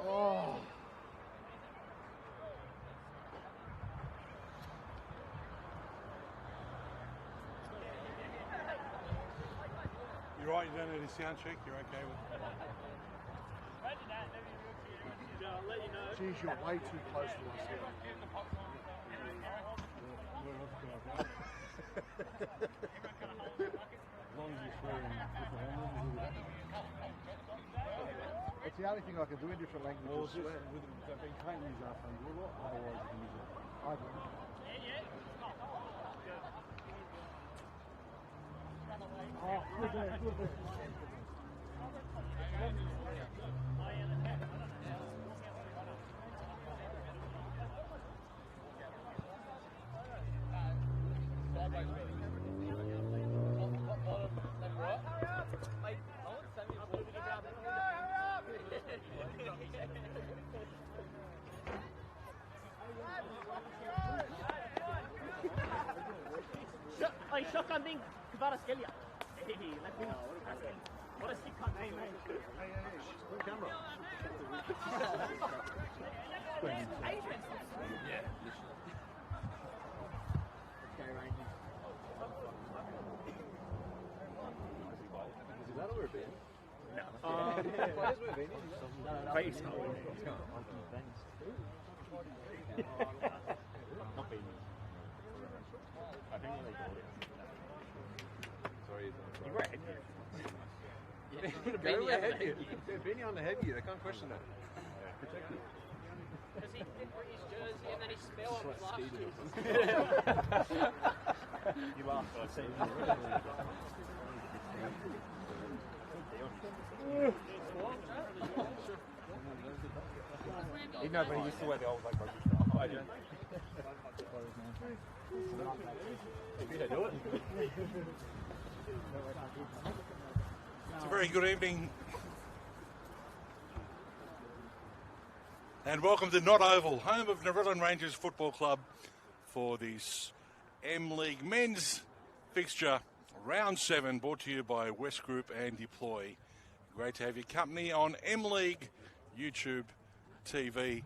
Oh. You're right, you don't need a sound check, you're okay with it. Geez, you're way too close to us here. As long as you're swearing different languages. It's the only thing I can do in different languages. Well, just with been can't use our phone a lot, otherwise you can use it. I don't. Oh, good there, good there. Hey, shotgun thing, Kavara Skelia. Hey, let me know. What a sick cut. Hey, mate. Good camera. Yeah. Okay, Rangers. Is that where we've been? No. Players we've been in? No. Face going. Not being. I think they got it. Sorry, You wear headgear. Go wear headgear. Beanie on the headgear, I can't question that. protected. Because he did wear his jersey and then he spilled on last year. You laughed, I said. No, but he used to wear the old like rugby stuff. I do. It's a very good evening. And welcome to Nott Oval, home of Narellan Rangers Football Club for this M-League men's fixture, round 7, brought to you by West Group and Deploy. Great to have your company on M-League YouTube TV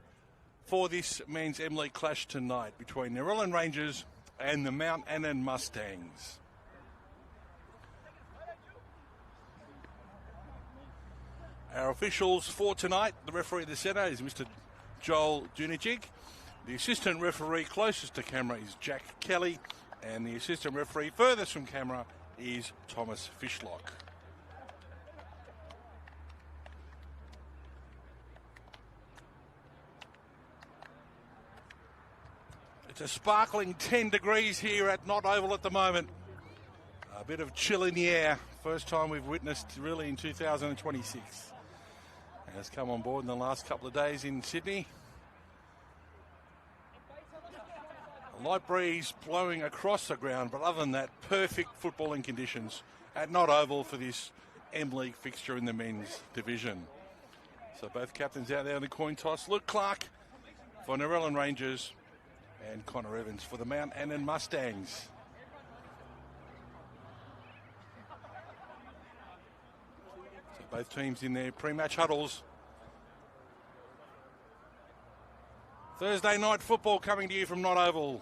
for this men's M-League clash tonight between Narellan Rangers and the Mount Annan Mustangs. Our officials for tonight, the referee at the centre is Mr. Joel Dunijig. The assistant referee closest to camera is Jack Kelly, and the assistant referee furthest from camera is Thomas Fishlock. It's a sparkling 10 degrees here at Nott Oval at the moment. A bit of chill in the air. First time we've witnessed really in 2026. Has come on board in the last couple of days in Sydney. A light breeze blowing across the ground, but other than that, perfect footballing conditions at Nott Oval for this M-League fixture in the men's division. So both captains out there in the coin toss. Luke Clark for Narellan Rangers and Connor Evans for the Mount Annan Mustangs. So both teams in their pre-match huddles. Thursday night football coming to you from Nott Oval.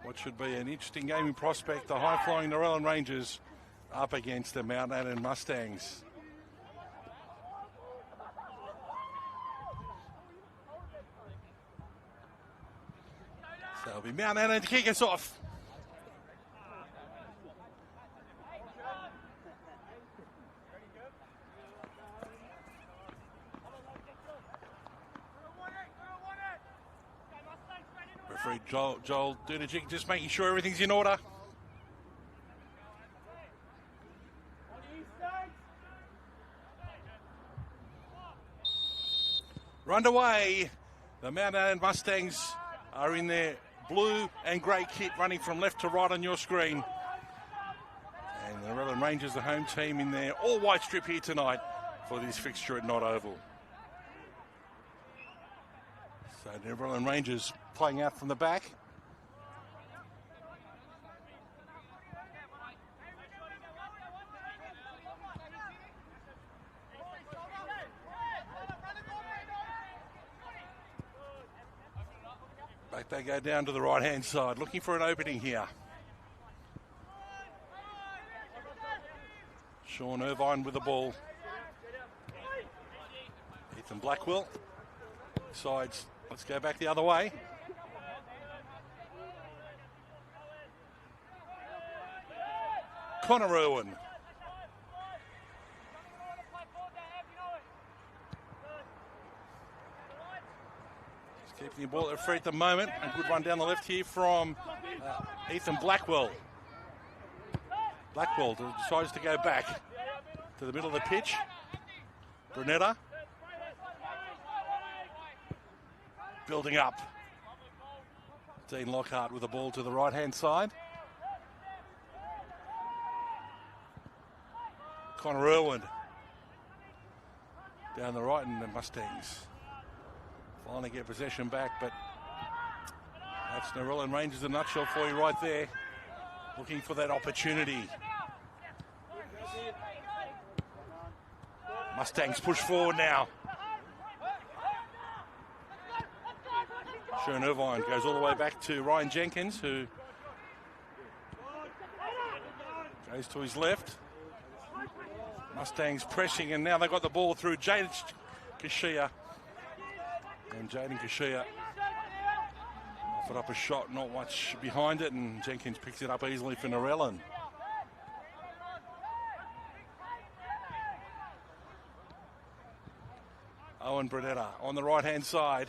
What should be an interesting game in prospect. The high-flying Narellan Rangers up against the Mount Annan Mustangs. So it'll be Mount Annan to kick us off. Referee Joel Dunijig just making sure everything's in order. We're underway. The Mount Annan Mustangs are in their blue and grey kit, running from left to right on your screen. And the Narellan Rangers, the home team, in their all-white strip here tonight for this fixture at Nott Oval. So Narellan Rangers playing out from the back. Back they go down to the right-hand side, looking for an opening here. Sean Irvine with the ball. Ethan Blackwell. Sides, let's go back the other way. Connor Irwin. Just keeping the ball at free at the moment. A good run down the left here from Ethan Blackwell. Blackwell decides to go back to the middle of the pitch. Brunetta. Building up. Dean Lockhart with the ball to the right-hand side. Connor Irwin down the right, and the Mustangs finally get possession back, but that's Narellan Rangers in a nutshell for you right there. Looking for that opportunity. Mustangs push forward now. Sean Irvine goes all the way back to Ryan Jenkins, who goes to his left. Mustangs pressing, and now they've got the ball through Jaden Kashia. And Jaden Kashia offered up a shot, not much behind it, and Jenkins picks it up easily for Narellan. Owen Brunetta on the right-hand side.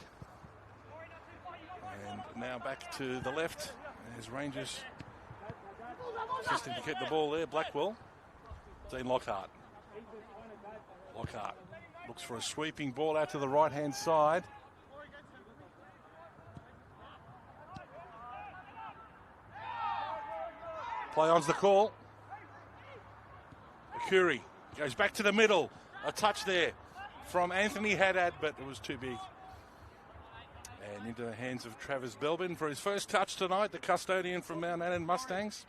And now back to the left as Rangers assisting to keep the ball there. Blackwell. Dean Lockhart. Lockhart looks for a sweeping ball out to the right-hand side. Play on's the call. Curry goes back to the middle. A touch there from Anthony Haddad, but it was too big. And into the hands of Travis Belbin for his first touch tonight, the custodian from Mount Annan Mustangs.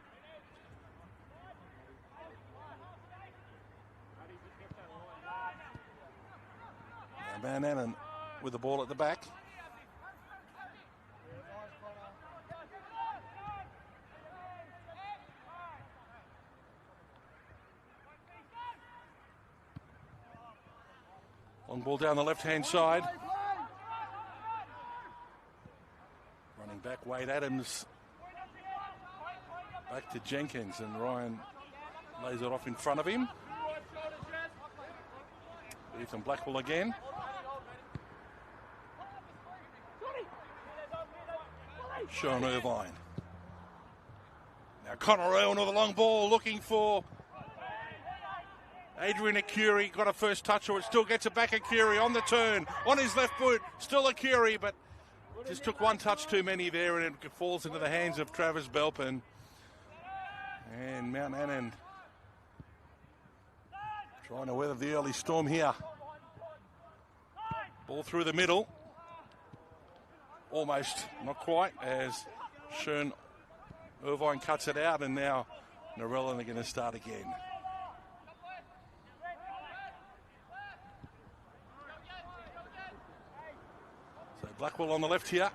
Now Mount Annan with the ball at the back. Long ball down the left-hand side. Running back, Wade Adams. Back to Jenkins, and Ryan lays it off in front of him. Ethan Blackwell again. Sean Irvine. Now Connor Irwin with a long ball, looking for Adrian Akuri. Got a first touch, or it still gets it back. Akuri on the turn, on his left boot. Still Akuri, but just took one touch too many there, and it falls into the hands of Travis Belpin. And Mount Annan trying to weather the early storm here. Ball through the middle. Almost, not quite, as Sean Irvine cuts it out, and now Narellan are going to start again. So Blackwell on the left here.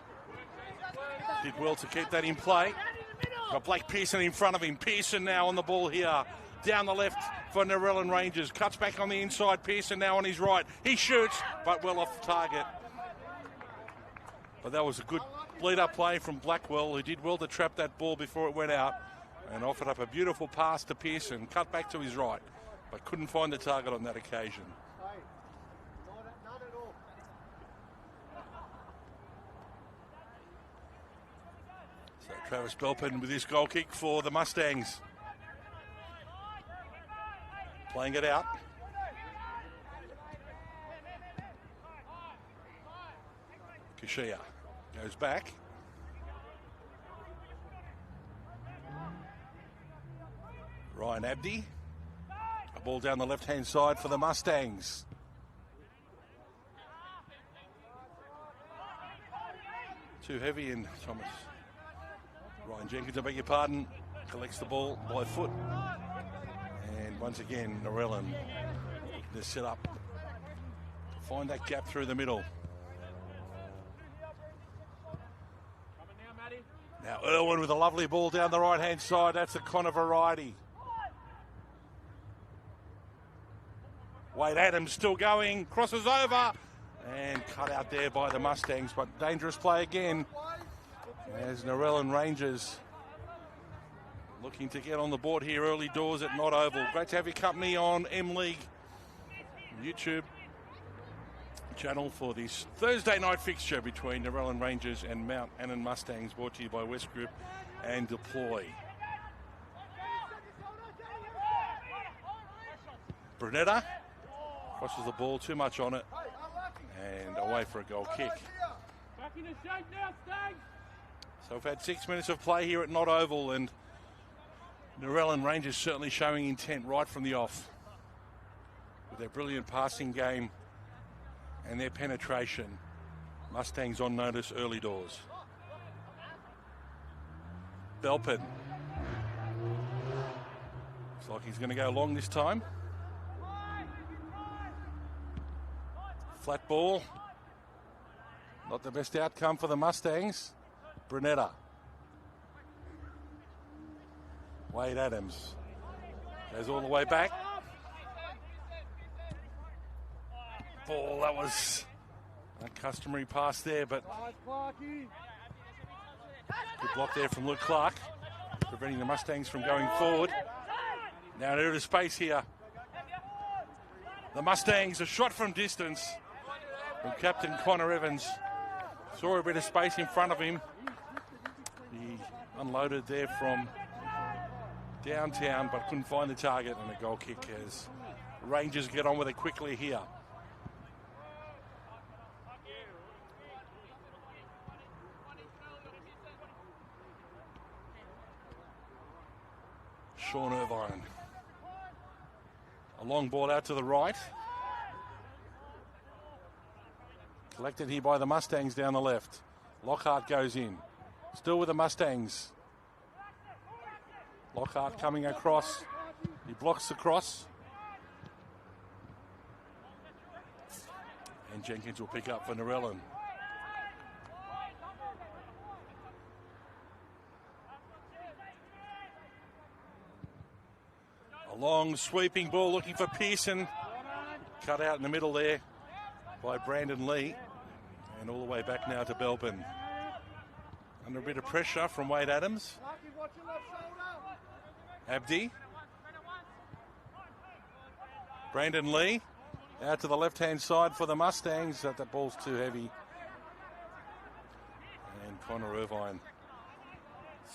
Did well to keep that in play. Got Blake Pearson in front of him. Pearson now on the ball here. Down the left for Narellan Rangers. Cuts back on the inside. Pearson now on his right. He shoots, but well off target. But that was a good lead-up play from Blackwell, who did well to trap that ball before it went out and offered up a beautiful pass to Pearson. Cut back to his right, but couldn't find the target on that occasion. So Travis Belpin with his goal kick for the Mustangs. Playing it out. Kashia goes back. Ryan Abdi. A ball down the left-hand side for the Mustangs. Too heavy, and Thomas. Ryan Jenkins, I beg your pardon, collects the ball by foot. And once again, Narellan to set up to find that gap through the middle. Now Irwin with a lovely ball down the right-hand side. That's a Connor variety. Wade Adams still going, crosses over, and cut out there by the Mustangs, but dangerous play again as Narellan Rangers looking to get on the board here early doors at Nott Oval. Great to have your company on M-League YouTube channel for this Thursday night fixture between Narellan Rangers and Mount Annan Mustangs, brought to you by West Group and Deploy. Brunetta crosses the ball, too much on it, and away for a goal kick. So we've had 6 minutes of play here at Nott Oval, and Narellan Rangers certainly showing intent right from the off with their brilliant passing game and their penetration. Mustangs on notice early doors. Belpin. Looks like he's going to go long this time. Flat ball. Not the best outcome for the Mustangs. Brunetta. Wade Adams goes all the way back. Ball, that was a customary pass there, but good block there from Luke Clark, preventing the Mustangs from going forward. Now they're into space here. The Mustangs, a shot from distance from Captain Connor Evans. Saw a bit of space in front of him. He unloaded there from downtown, but couldn't find the target, and a goal kick as Rangers get on with it quickly here. Sean Irvine. A long ball out to the right. Collected here by the Mustangs down the left. Lockhart goes in. Still with the Mustangs. Lockhart coming across. He blocks the cross. And Jenkins will pick up for Narellan. A long sweeping ball looking for Pearson. Cut out in the middle there by Brandon Lee. And all the way back now to Belpin. Under a bit of pressure from Wade Adams. Abdi. Brandon Lee out to the left-hand side for the Mustangs. That ball's too heavy. And Connor Irvine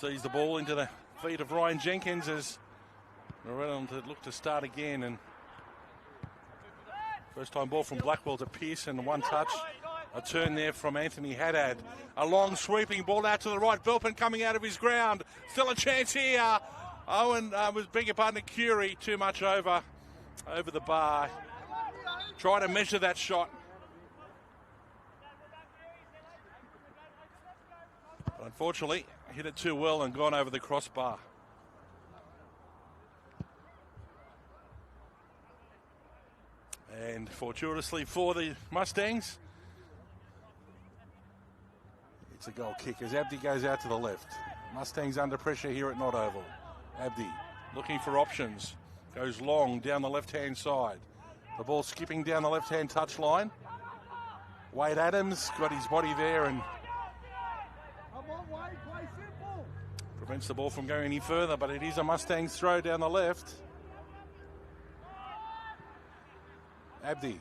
sees the ball into the feet of Ryan Jenkins as Narellan to look to start again. And first time ball from Blackwell to Pearson, one touch. A turn there from Anthony Haddad. A long sweeping ball out to the right. Belpin coming out of his ground. Still a chance here. Owen was beg your pardon, Curie, too much over the bar. Try to measure that shot. But unfortunately, hit it too well and gone over the crossbar. And fortuitously for the Mustangs, it's a goal kick as Abdi goes out to the left. Mustangs under pressure here at Nott Oval. Abdi looking for options. Goes long down the left-hand side. The ball skipping down the left-hand touchline. Wade Adams got his body there and prevents the ball from going any further, but it is a Mustangs throw down the left. Abdi.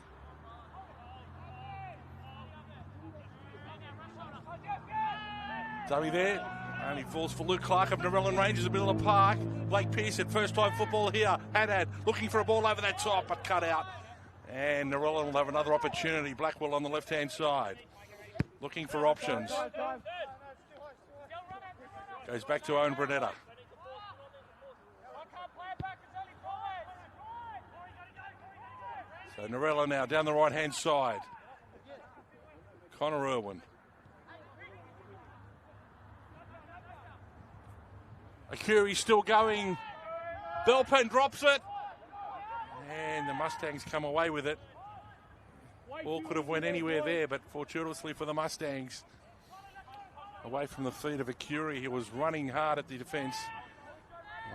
Dummy there. Only falls for Luke Clark of Narellan Rangers, a middle of the park. Blake Pearson, first time football here. Haddad looking for a ball over that top, but cut out. And Narellan will have another opportunity. Blackwell on the left-hand side. Looking for options. Goes back to Owen Brunetta. So Narellan now down the right-hand side. Connor Irwin. Akuri still going. Belpin drops it. And the Mustangs come away with it. Ball could have went anywhere there, but fortuitously for the Mustangs, away from the feet of Akuri. He was running hard at the defence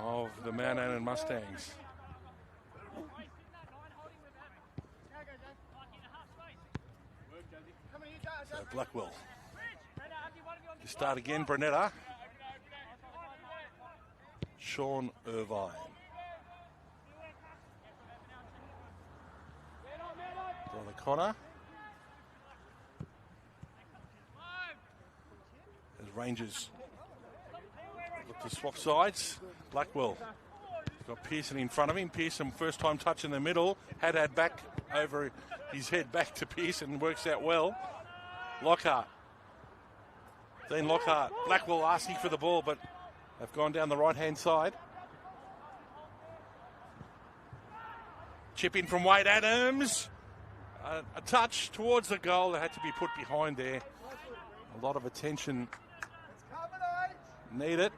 of the Mount Annan Mustangs. So Blackwell. To start again, Brunetta. Sean Irvine. Brother Connor. As Rangers look to swap sides. Blackwell. Got Pearson in front of him. Pearson first time touch in the middle. Haddad back over his head back to Pearson. Works out well. Lockhart. Dean Lockhart. Blackwell asking for the ball, but they've gone down the right-hand side. Chip in from Wade Adams. A touch towards the goal that had to be put behind there. A lot of attention needed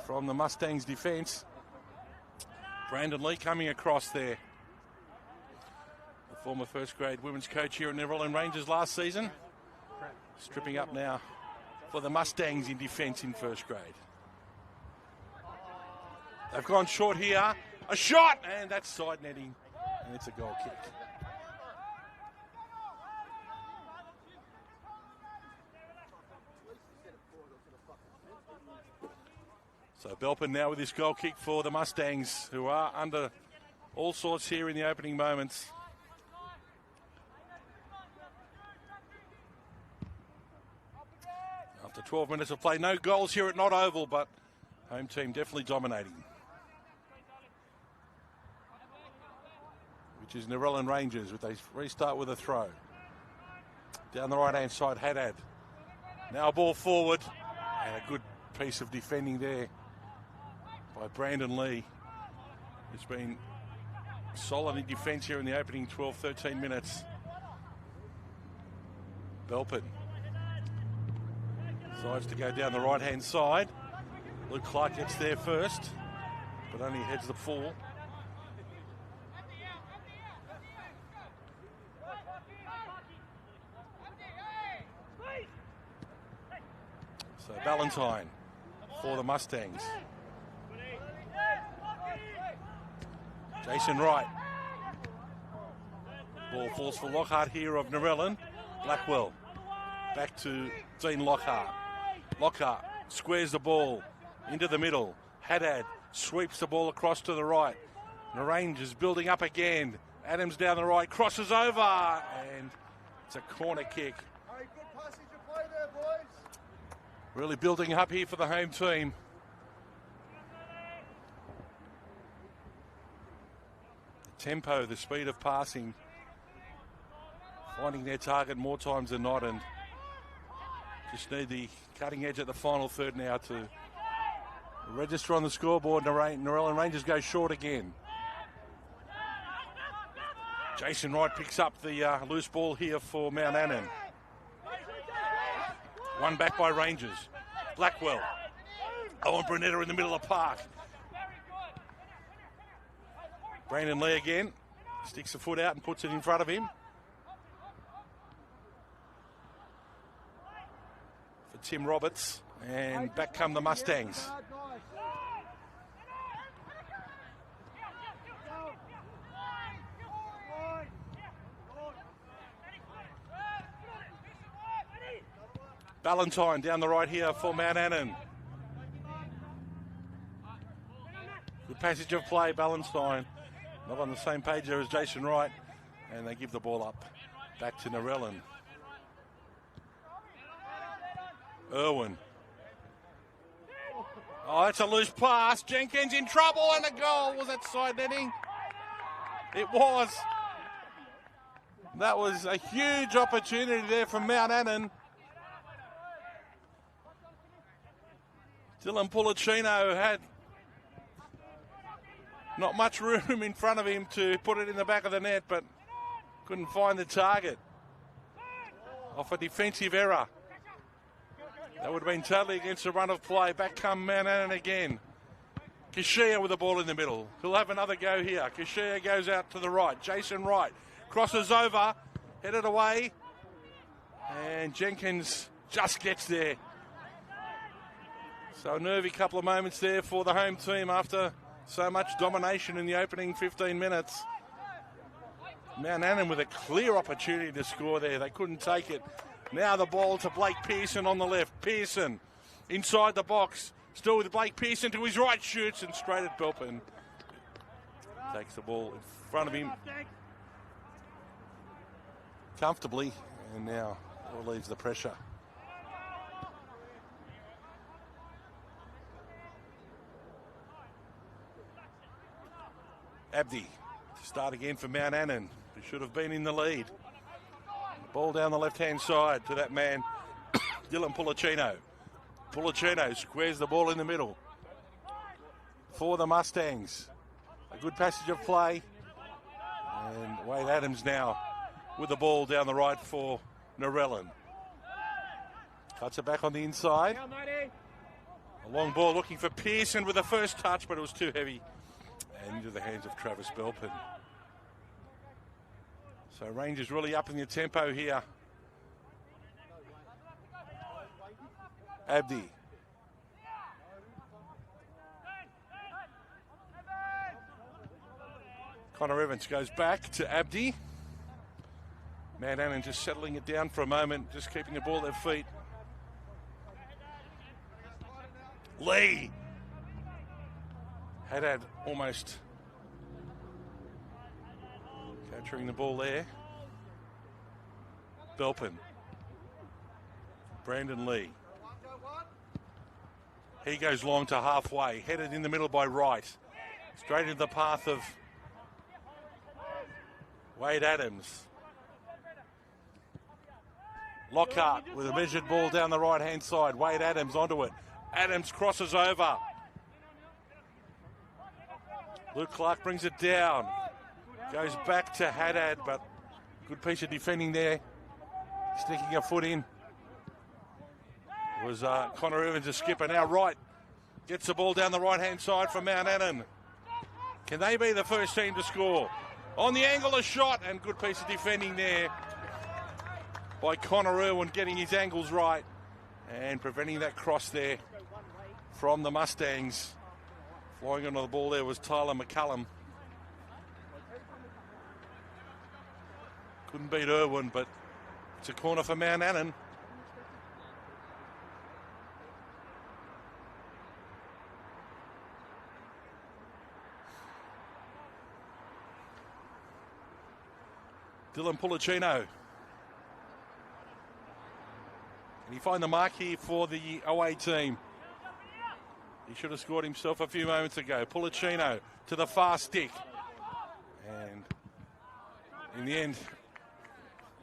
from the Mustangs defence. Brandon Lee coming across there. The former first grade women's coach here at Narellan Rangers last season. Stripping up now for the Mustangs in defence in first grade. They've gone short here. A shot! And that's side netting. And it's a goal kick. So Belpin now with this goal kick for the Mustangs, who are under all sorts here in the opening moments. After 12 minutes of play, no goals here at Nott Oval, but home team definitely dominating. Which is Narellan Rangers, with they restart with a throw. Down the right-hand side, Haddad. Now a ball forward, and a good piece of defending there by Brandon Lee. It's been solid in defence here in the opening 12-13 minutes. Belpin decides to go down the right-hand side. Luke Clark gets there first, but only heads the full. So Valentine for the Mustangs. Jason Wright. Ball falls for Lockhart here of Narellan. Blackwell back to Dean Lockhart. Lockhart squares the ball into the middle. Haddad sweeps the ball across to the right. The Rangers building up again. Adams down the right, crosses over, and it's a corner kick. Hey, good passage of play there, boys. Really building up here for the home team. The tempo, the speed of passing, finding their target more times than not, and just need the cutting edge at the final third now to register on the scoreboard. Narellan Rangers go short again. Jason Wright picks up the loose ball here for Mount Annan. One back by Rangers. Blackwell. Owen Brunetta in the middle of the park. Brandon Lee again. Sticks the foot out and puts it in front of him. For Tim Roberts. And back come the Mustangs. Valentine down the right here for Mount Annan. Good passage of play, Valentine. Not on the same page there as Jason Wright. And they give the ball up back to Narellan. Irwin. Oh, that's a loose pass. Jenkins in trouble and a goal. Was that side netting? It was. That was a huge opportunity there from Mount Annan. Dylan Pulicino had not much room in front of him to put it in the back of the net, but couldn't find the target. Off a defensive error. That would have been totally against the run of play. Back come Mount Annan again. Kashia with the ball in the middle. He'll have another go here. Kashia goes out to the right. Jason Wright crosses over, headed away. And Jenkins just gets there. So a nervy couple of moments there for the home team after so much domination in the opening 15 minutes. Mount Annan with a clear opportunity to score there. They couldn't take it. Now the ball to Blake Pearson on the left. Pearson inside the box. Still with Blake Pearson to his right, shoots and straight at Belpin. Takes the ball in front of him comfortably and now relieves the pressure. Abdi to start again for Mount Annan, who should have been in the lead. Ball down the left-hand side to that man, Dylan Pulicino. Pulicino squares the ball in the middle for the Mustangs. A good passage of play. And Wade Adams now with the ball down the right for Narellan. Cuts it back on the inside. A long ball looking for Pearson with the first touch, but it was too heavy. And into the hands of Travis Belpin. So Rangers really upping the tempo here. Abdi. Connor Evans goes back to Abdi. Mount Annan just settling it down for a moment, just keeping the ball at their feet. Lee. Haddad almost capturing the ball there. Belpin. Brandon Lee. He goes long to halfway, headed in the middle by Wright. Straight into the path of Wade Adams. Lockhart with a measured ball down the right-hand side. Wade Adams onto it. Adams crosses over. Luke Clark brings it down. Goes back to Haddad, but good piece of defending there. Sticking a foot in. Was Connor Evans, the skipper. Now Wright gets the ball down the right-hand side from Mount Annan. Can they be the first team to score? On the angle, a shot, and good piece of defending there by Connor Irwin, getting his angles right and preventing that cross there from the Mustangs. Flying onto the ball there was Tyler McCullum. Couldn't beat Irwin, but it's a corner for Mount Annan. Dylan Pulicino. Can he find the mark here for the away team? He should have scored himself a few moments ago. Pulicino to the far stick. And in the end,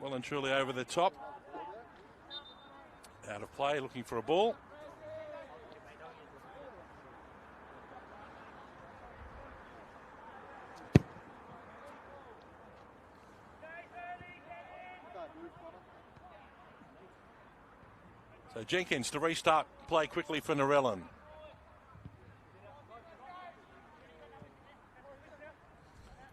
well and truly over the top. Out of play, looking for a ball. So Jenkins to restart play quickly for Narellan.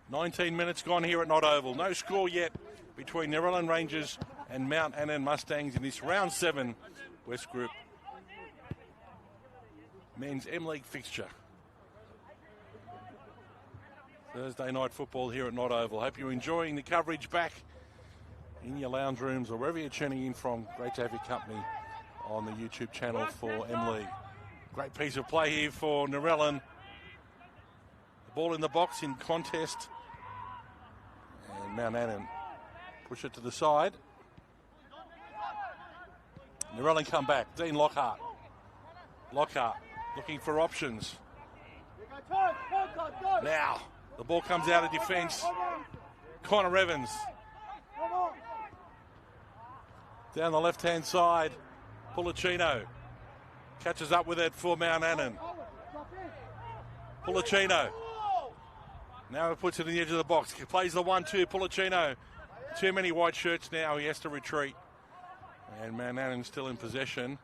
"19 minutes gone here at Nott Oval. No score yet between Narellan Rangers and Mount Annan Mustangs in this round 7 West Group men's M-League fixture. Thursday night football here at Nott Oval. Hope you're enjoying the coverage back in your lounge rooms or wherever you're tuning in from. Great to have your company on the YouTube channel for M-League. Great piece of play here for Narellan. The ball in the box in contest. And Mount Annan push it to the side. Narellan come back. Dean Lockhart. Lockhart looking for options. Now, the ball comes out of defence. Connor Evans. Down the left-hand side. Pulicino catches up with it for Mount Annan. Pulicino. Now he puts it in the edge of the box. He plays the 1-2. Pulicino. Too many white shirts now. He has to retreat. And Mount Annan still in possession.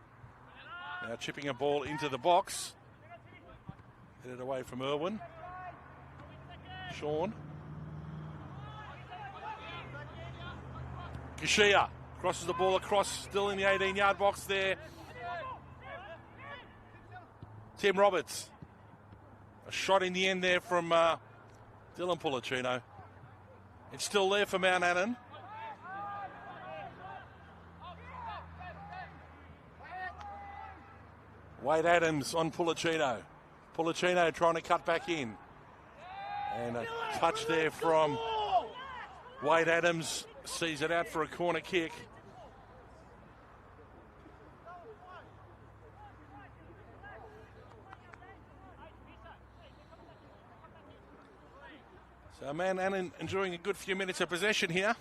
Now chipping a ball into the box. Headed away from Irwin. Sean. Kashia Crosses the ball across, still in the 18-yard box there. Tim Roberts. A shot in the end there from Dylan Pulicino. It's still there for Mount Annan. Wade Adams on Pulicino. Pulicino trying to cut back in. And a touch there from Wade Adams. Sees it out for a corner kick. So Mount Annan enjoying a good few minutes of possession here.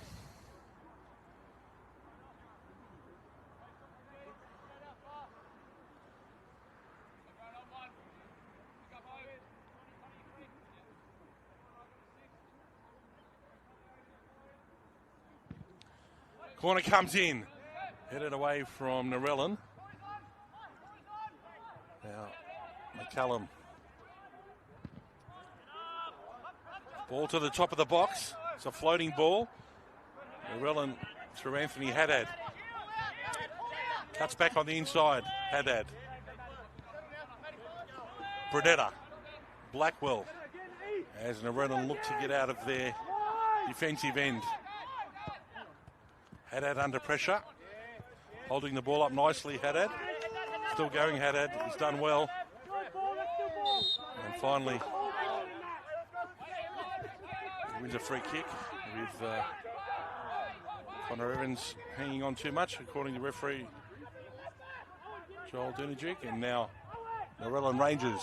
Corner comes in, headed away from Narellan. Now, McCallum. Ball to the top of the box. It's a floating ball. Narellan through Anthony Haddad. Cuts back on the inside. Haddad. Bradetta. Blackwell. As Narellan look to get out of their defensive end. Haddad under pressure. Holding the ball up nicely, Haddad. Still going, Haddad. He's done well. And finally, he wins a free kick with Connor Evans hanging on too much, according to referee Joel Dunajic. And now Narellan Rangers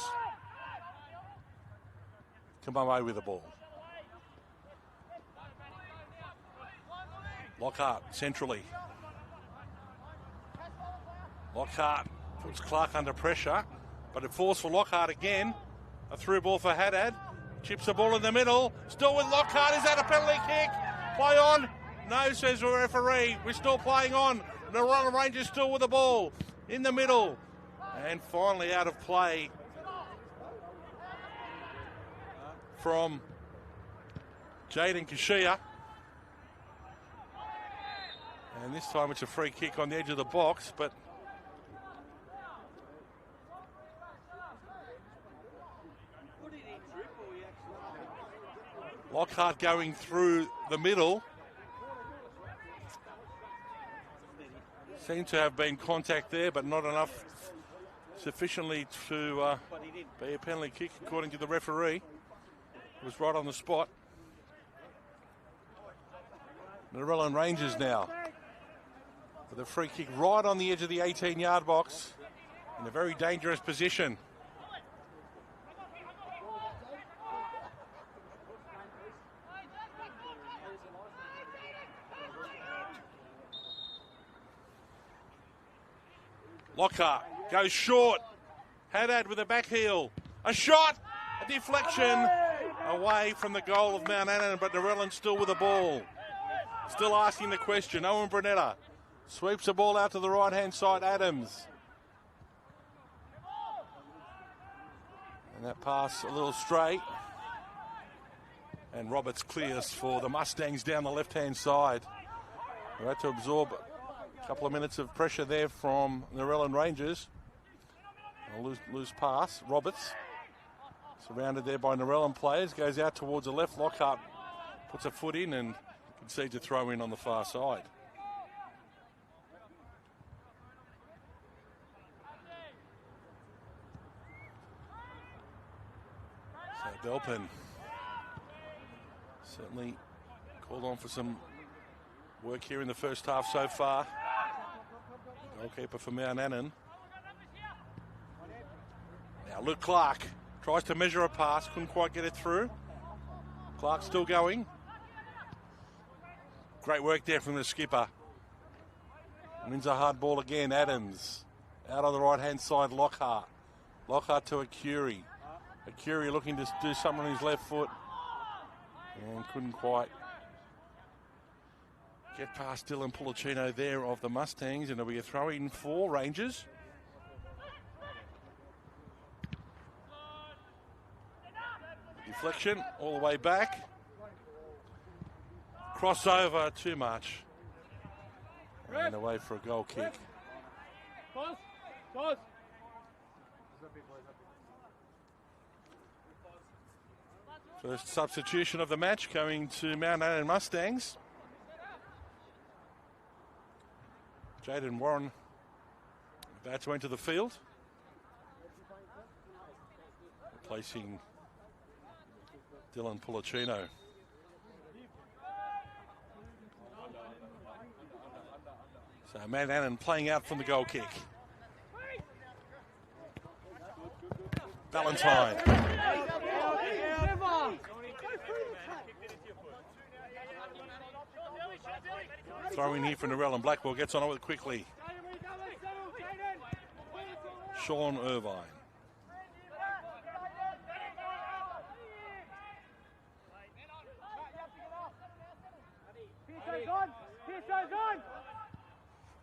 come away with the ball. Lockhart centrally. Lockhart puts Clark under pressure, but it falls for Lockhart again. A through ball for Haddad. Chips the ball in the middle. Still with Lockhart. Is that a penalty kick? Play on. No, says the referee. We're still playing on. The Narellan Rangers still with the ball in the middle. And finally out of play from Jaden Kashia. And this time it's a free kick on the edge of the box, but Lockhart going through the middle. Seemed to have been contact there, but not enough sufficiently to be a penalty kick, according to the referee. It was right on the spot. Narellan Rangers now with a free kick right on the edge of the 18-yard box in a very dangerous position. Lockhart goes short. Haddad with a back heel. A shot, a deflection away from the goal of Mount Annan, but Narellan still with the ball. Still asking the question. Owen Brunetta sweeps the ball out to the right-hand side. Adams. And that pass a little straight. And Roberts clears for the Mustangs down the left-hand side. They had to absorb a couple of minutes of pressure there from Narellan Rangers. A loose pass. Roberts, surrounded there by Narellan players, goes out towards the left. Lockhart puts a foot in and concedes a throw in on the far side. So Delpin certainly called on for some work here in the first half so far. Goalkeeper for Mount Annan. Now Luke Clark tries to measure a pass, couldn't quite get it through. Clark still going. Great work there from the skipper. Wins a hard ball again. Adams out on the right-hand side. Lockhart. Lockhart to Akuri. Akuri looking to do something on his left foot and couldn't quite get past Dylan Pulicino there of the Mustangs, and it'll be a throw-in for Rangers. Deflection all the way back. Crossover, too much. And away for a goal kick. First substitution of the match going to Mount Annan Mustangs. Jaden Warren about to enter the field, replacing Dylan Pulicino. So Mount Annan playing out from the goal kick. Valentine. Throw in here for Narellan. Blackwell gets on it quickly. Sean Irvine.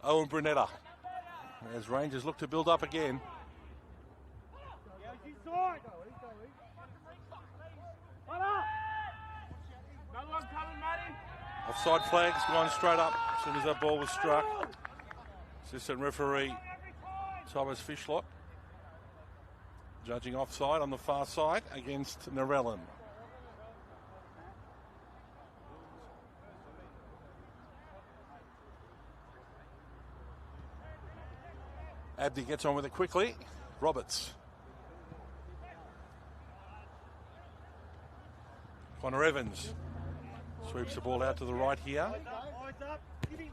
Owen Brunetta. As Rangers look to build up again. Offside flags gone straight up as soon as that ball was struck. Assistant referee Thomas Fishlott judging offside on the far side against Narellan. Abdi gets on with it quickly. Roberts. Connor Evans sweeps the ball out to the right here.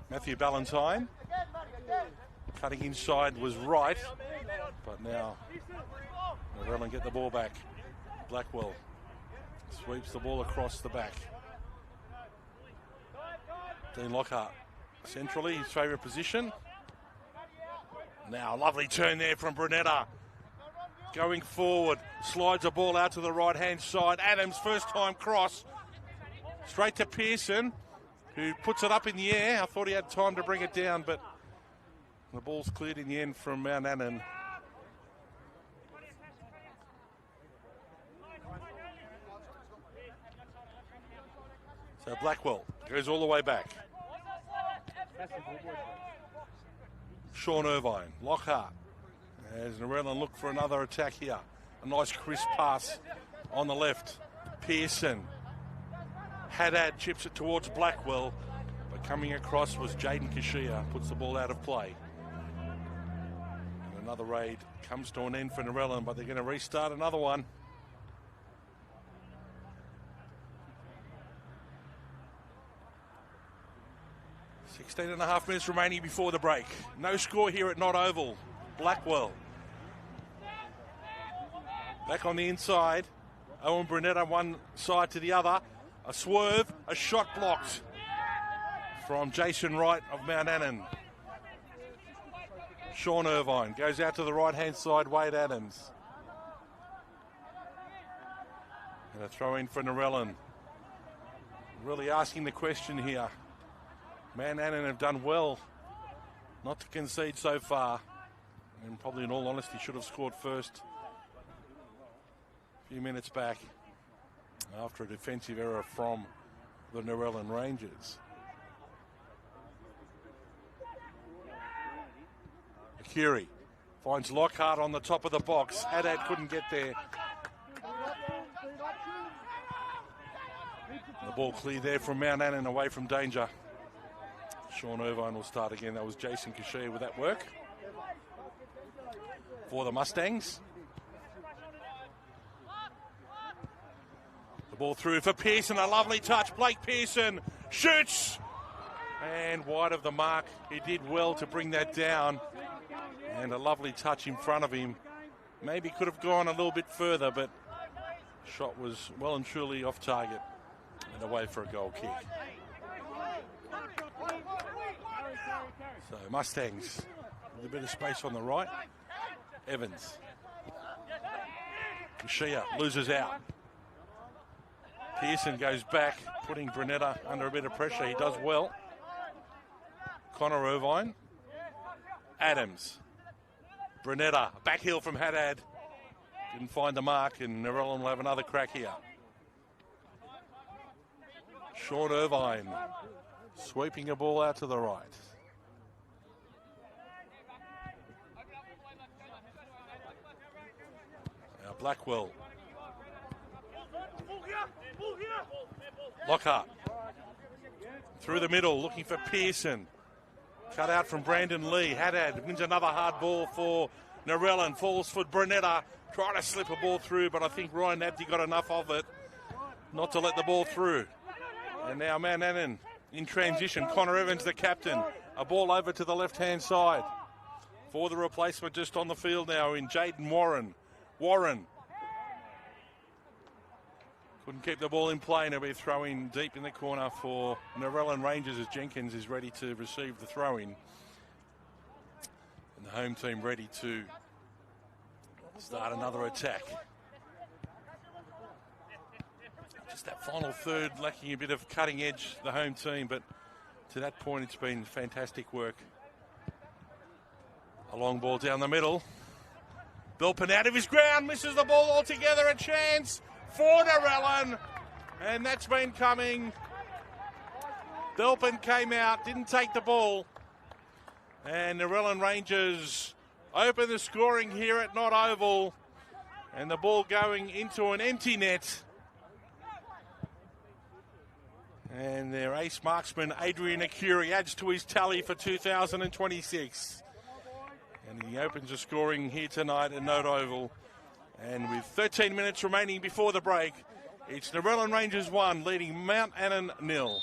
Matthew Ballantyne cutting inside was right, but now Narellan get the ball back. Blackwell sweeps the ball across the back. Dean Lockhart centrally, his favourite position. Now a lovely turn there from Brunetta. Going forward, slides the ball out to the right-hand side. Adams, first time cross. Straight to Pearson, who puts it up in the air. I thought he had time to bring it down, but the ball's cleared in the end from Mount Annan. So Blackwell goes all the way back. Sean Irvine, Lockhart, as Narellan look for another attack here. A nice crisp pass on the left. Pearson. Haddad chips it towards Blackwell, but coming across was Jaden Kashia, puts the ball out of play. And another raid comes to an end for Narellan, but they're going to restart another one. Sixteen and a half minutes remaining before the break. No score here at Nott Oval. Blackwell. Back on the inside. Owen Brunetta one side to the other. A swerve, a shot blocked from Jason Wright of Mount Annan. Sean Irvine goes out to the right-hand side, Wade Adams. And a throw in for Narellan. Really asking the question here. Mount Annan have done well not to concede so far. And probably in all honesty should have scored first a few minutes back after a defensive error from the Narellan Rangers. Akiri finds Lockhart on the top of the box. Haddad couldn't get there. The ball clear there from Mount Annan, away from danger. Sean Irvine will start again. That was Jason Kashia with that work for the Mustangs. The ball through for Pearson, a lovely touch. Blake Pearson shoots, and wide of the mark. He did well to bring that down, and a lovely touch in front of him. Maybe could have gone a little bit further, but shot was well and truly off target and away for a goal kick. So Mustangs with a bit of space on the right. Evans. Kashia loses out. Pearson goes back, putting Brunetta under a bit of pressure. He does well. Connor Irvine. Adams. Brunetta. Back heel from Haddad. Didn't find the mark, and Narellan will have another crack here. Sean Irvine sweeping a ball out to the right. Blackwell. Lockhart. Through the middle, looking for Pearson. Cut out from Brandon Lee. Haddad wins another hard ball for Narellan. Falls for Brunetta. Trying to slip a ball through, but I think Ryan Abdi got enough of it not to let the ball through. And now Annan in transition. Connor Evans, the captain. A ball over to the left-hand side for the replacement just on the field now in Jaden Warren. Couldn't keep the ball in play, and it'll be throwing deep in the corner for Narellan Rangers as Jenkins is ready to receive the throw-in. And the home team ready to start another attack. Just that final third lacking a bit of cutting edge, the home team, but to that point it's been fantastic work. A long ball down the middle. Belpin out of his ground, misses the ball altogether. A chance for Narellan, and that's been coming. Belpin came out, didn't take the ball, and Narellan Rangers open the scoring here at Nott Oval, and the ball going into an empty net. And their ace marksman, Adrian Akuri, adds to his tally for 2026. And he opens the scoring here tonight at Nott Oval. And with 13 minutes remaining before the break, it's Narellan Rangers 1, leading Mount Annan 0.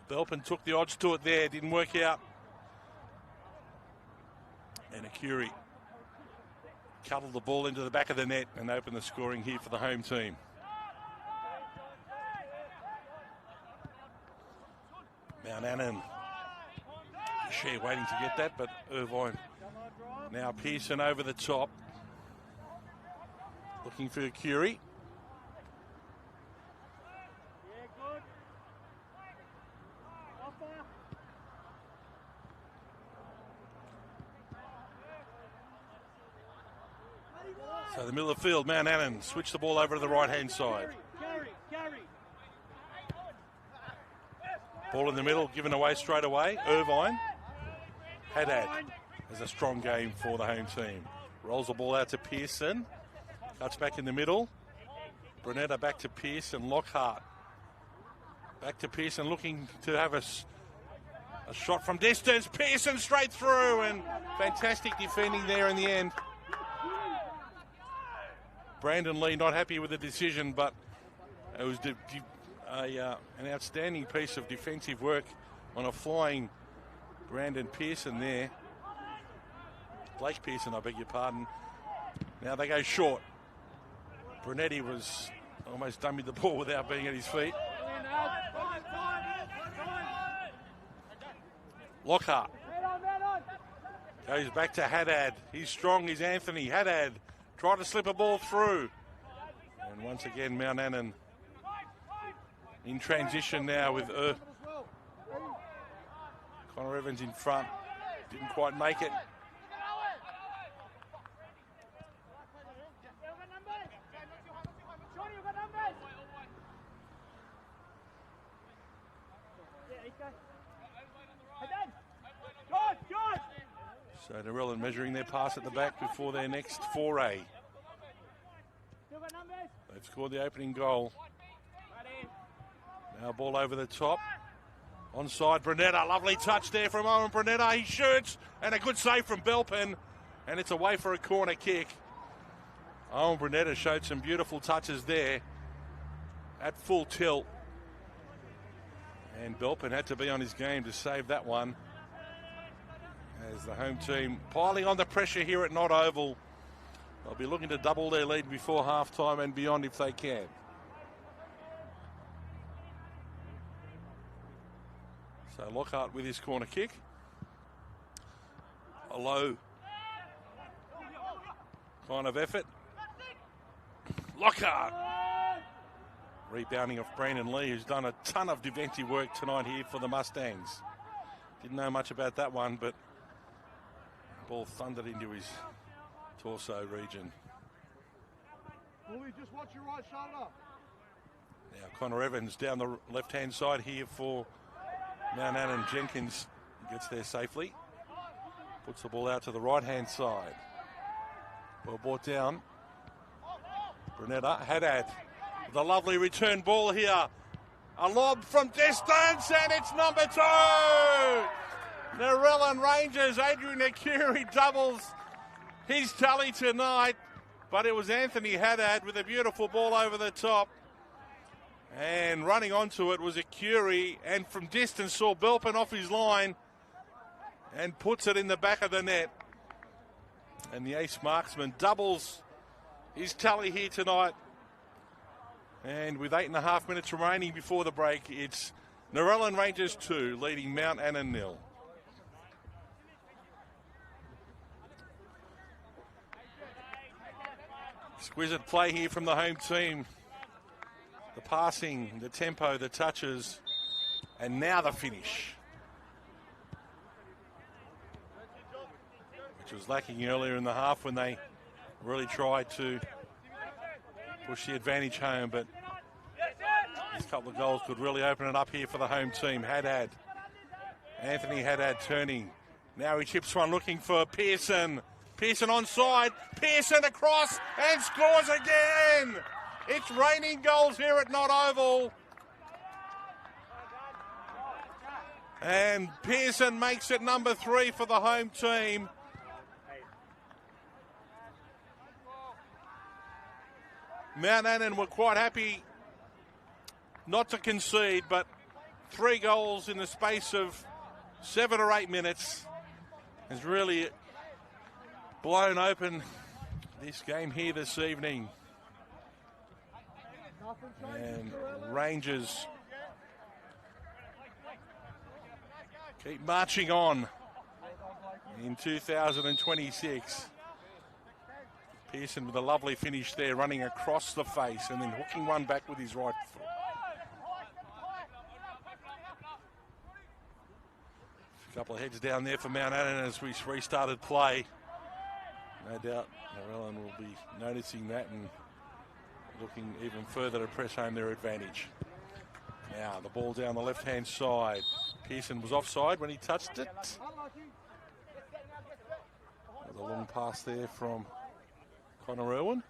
Belpin took the odds to it there, didn't work out. And Akuri cuddled the ball into the back of the net and opened the scoring here for the home team. Mount Annan, Shea waiting to get that, but Irvine. Now Pearson over the top. Looking for Akuri. So the middle of the field, Mount Annan switch the ball over to the right-hand side. Ball in the middle, given away straight away. Irvine. Haddad has a strong game for the home team. Rolls the ball out to Pearson. Cuts back in the middle. Brunetta back to Pearson. Lockhart. Back to Pearson, looking to have a shot from distance. Pearson straight through, and fantastic defending there in the end. Brandon Lee not happy with the decision, but it was an outstanding piece of defensive work on a flying Brandon Pearson there. Blake Pearson, I beg your pardon. Now they go short. Brunetti was almost dummied the ball without being at his feet. Lockhart goes back to Haddad. He's strong, he's Anthony. Haddad tried to slip a ball through. And once again, Mount Annan in transition now with Connor Evans in front. Didn't quite make it. So Narellan measuring their pass at the back before their next foray. They've scored the opening goal. Now ball over the top. Onside Brunetta, lovely touch there from Owen Brunetta. He shoots, and a good save from Belpin, and it's away for a corner kick. Owen Brunetta showed some beautiful touches there at full tilt. And Belpin had to be on his game to save that one. As the home team piling on the pressure here at Nott Oval. They'll be looking to double their lead before half-time and beyond if they can. So Lockhart with his corner kick. A low kind of effort. Lockhart. Rebounding off Brandon Lee, who's done a ton of defensive work tonight here for the Mustangs. Didn't know much about that one, but ball thundered into his torso region. Bully, just watch your right shoulder. Now Connor Evans down the left-hand side here for Mount Annan. Jenkins gets there safely. Puts the ball out to the right-hand side. Well brought down. Brunetta, Haddad. The lovely return ball here. A lob from distance, and it's number 2. Narellan Rangers, Adrian Akiri doubles his tally tonight. But it was Anthony Haddad with a beautiful ball over the top. And running onto it was Akiri, and from distance saw Belpin off his line and puts it in the back of the net. And the ace marksman doubles his tally here tonight. And with 8.5 minutes remaining before the break, it's Narellan Rangers 2 leading Mount Annan 0. Exquisite play here from the home team. The passing, the tempo, the touches, and now the finish, which was lacking earlier in the half when they really tried to push the advantage home, but these couple of goals could really open it up here for the home team. Haddad, Anthony Haddad turning. Now he chips one looking for Pearson. Pearson onside, Pearson across and scores again. It's raining goals here at Nott Oval. And Pearson makes it number 3 for the home team. Mount Annan were quite happy not to concede, but 3 goals in the space of 7 or 8 minutes has really blown open this game here this evening. And Rangers keep marching on in 2026. Pearson with a lovely finish there, running across the face and then hooking one back with his right foot. A couple of heads down there for Mount Annan as we restarted play. No doubt Narellan will be noticing that and looking even further to press home their advantage. Now the ball down the left-hand side. Pearson was offside when he touched it. The long pass there from Connor Irwin.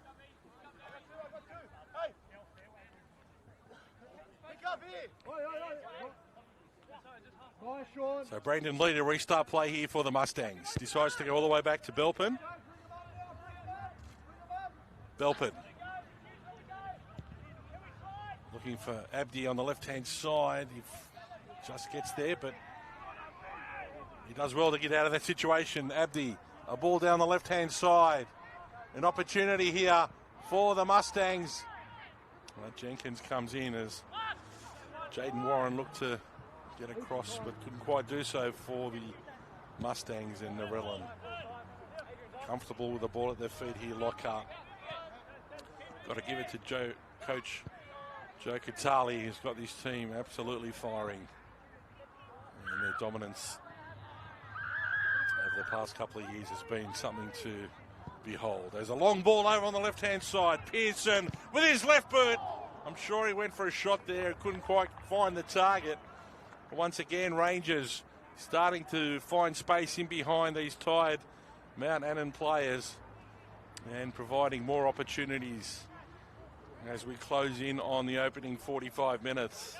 So Brandon Lee to restart play here for the Mustangs. Decides to go all the way back to Belpin. Belpin. Looking for Abdi on the left-hand side. He just gets there, but he does well to get out of that situation. Abdi, a ball down the left-hand side. An opportunity here for the Mustangs. Well, Jenkins comes in as Jaden Warren looked to get across, but couldn't quite do so for the Mustangs and Narellan. Comfortable with the ball at their feet here, Lockhart. Got to give it to Coach Joe Catali, who's got this team absolutely firing. And their dominance over the past couple of years has been something to behold. There's a long ball over on the left-hand side. Pearson with his left boot. I'm sure he went for a shot there, couldn't quite find the target. But once again, Rangers starting to find space in behind these tired Mount Annan players and providing more opportunities as we close in on the opening 45 minutes.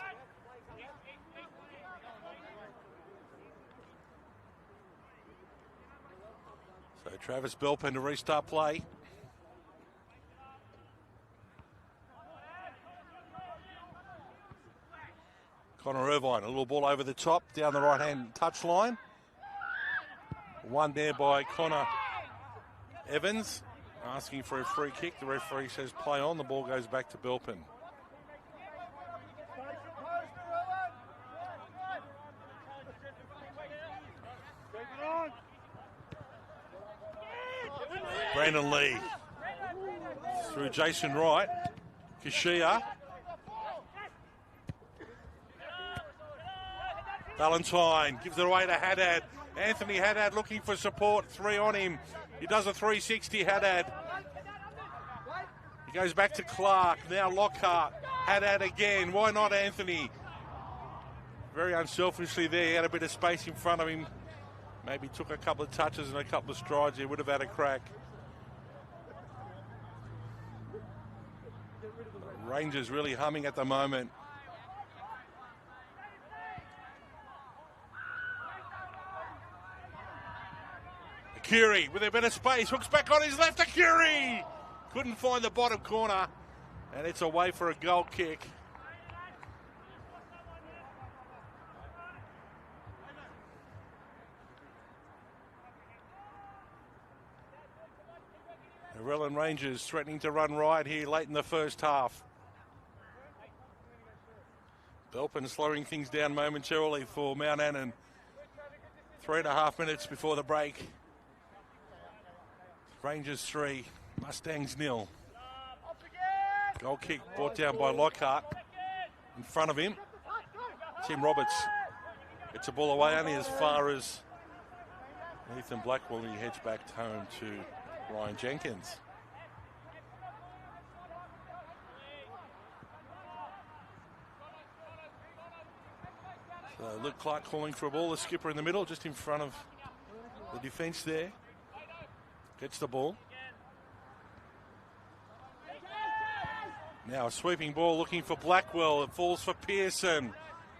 So Travis Belpin to restart play. Connor Irvine, a little ball over the top, down the right-hand touchline. One there by Connor Evans, asking for a free kick. The referee says play on. The ball goes back to Belpin. Brandon Lee through Jason Wright. Kashia. Valentine gives it away to Haddad. Anthony Haddad looking for support. 3 on him. He does a 360, Haddad. He goes back to Clark. Now Lockhart. Haddad again. Why not Anthony? Very unselfishly there. He had a bit of space in front of him. Maybe took a couple of touches and a couple of strides. He would have had a crack. Rangers really humming at the moment. Curie with a bit of space, hooks back on his left to Curie. Couldn't find the bottom corner, and it's away for a goal kick. Narellan Rangers threatening to run riot here late in the first half. Belpin slowing things down momentarily for Mount Annan. 3.5 minutes before the break. Rangers 3, Mustangs 0. Goal kick brought down by Lockhart. In front of him, Tim Roberts gets a ball away only as far as Ethan Blackwell, and he heads back home to Ryan Jenkins. So Luke Clark calling for a ball, the skipper in the middle, just in front of the defence there. Gets the ball. Now a sweeping ball looking for Blackwell. It falls for Pearson.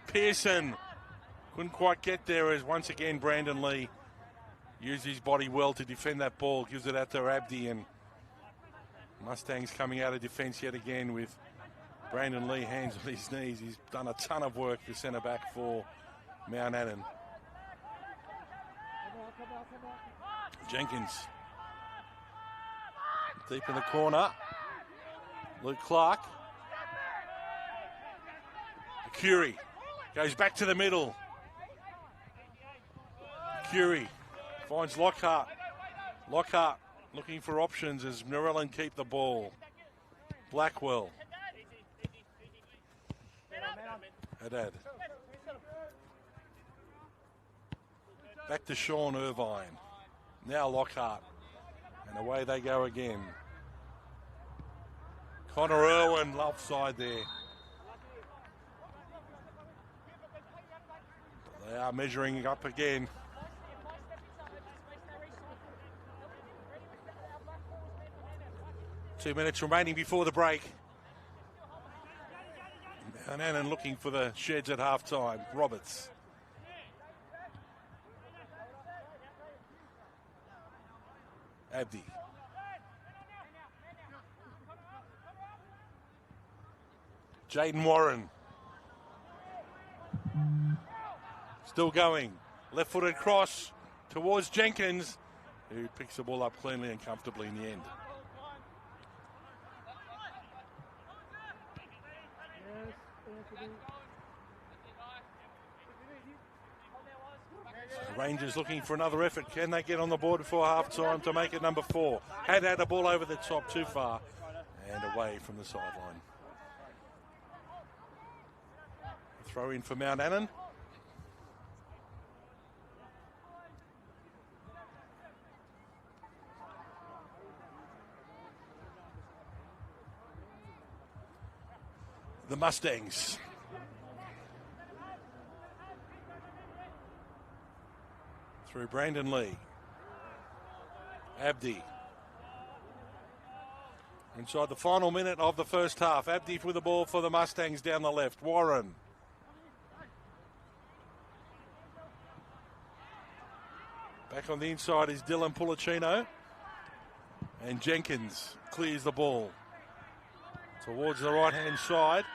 Pearson couldn't quite get there as once again Brandon Lee used his body well to defend that ball. Gives it out to Abdi, and Mustangs coming out of defence yet again with Brandon Lee hands on his knees. He's done a ton of work, the centre back for Mount Annan. Jenkins deep in the corner. Luke Clark. Curie goes back to the middle. Curie finds Lockhart. Lockhart looking for options as Narellan keep the ball. Blackwell. Haddad. Back to Sean Irvine. Now Lockhart. And away they go again. Connor Irwin offside there. They are measuring up again. Two minutes remaining before the break. And Annan looking for the sheds at half time. Roberts. Abdi. Jaden Warren. Still going. Left-footed cross towards Jenkins, who picks the ball up cleanly and comfortably in the end. So Rangers looking for another effort. Can they get on the board before half-time to make it number 4? Had a ball over the top too far and away from the sideline. Throw in for Mount Annan. The Mustangs. Through Brandon Lee. Abdi. Inside the final minute of the first half. Abdi with the ball for the Mustangs down the left. Warren. Back on the inside is Dylan Pulicino. And Jenkins clears the ball towards the right-hand side.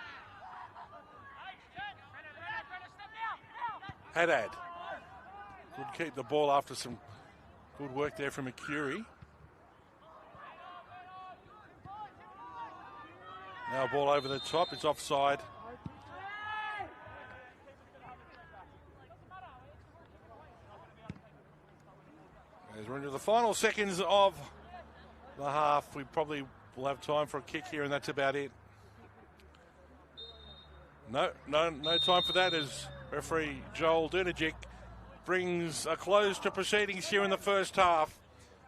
Haddad could keep the ball after some good work there from McCurry. Now a ball over the top. It's offside. As we're into the final seconds of the half, we probably will have time for a kick here, and that's about it. No time for that as referee Joel Dunajic brings a close to proceedings here in the first half.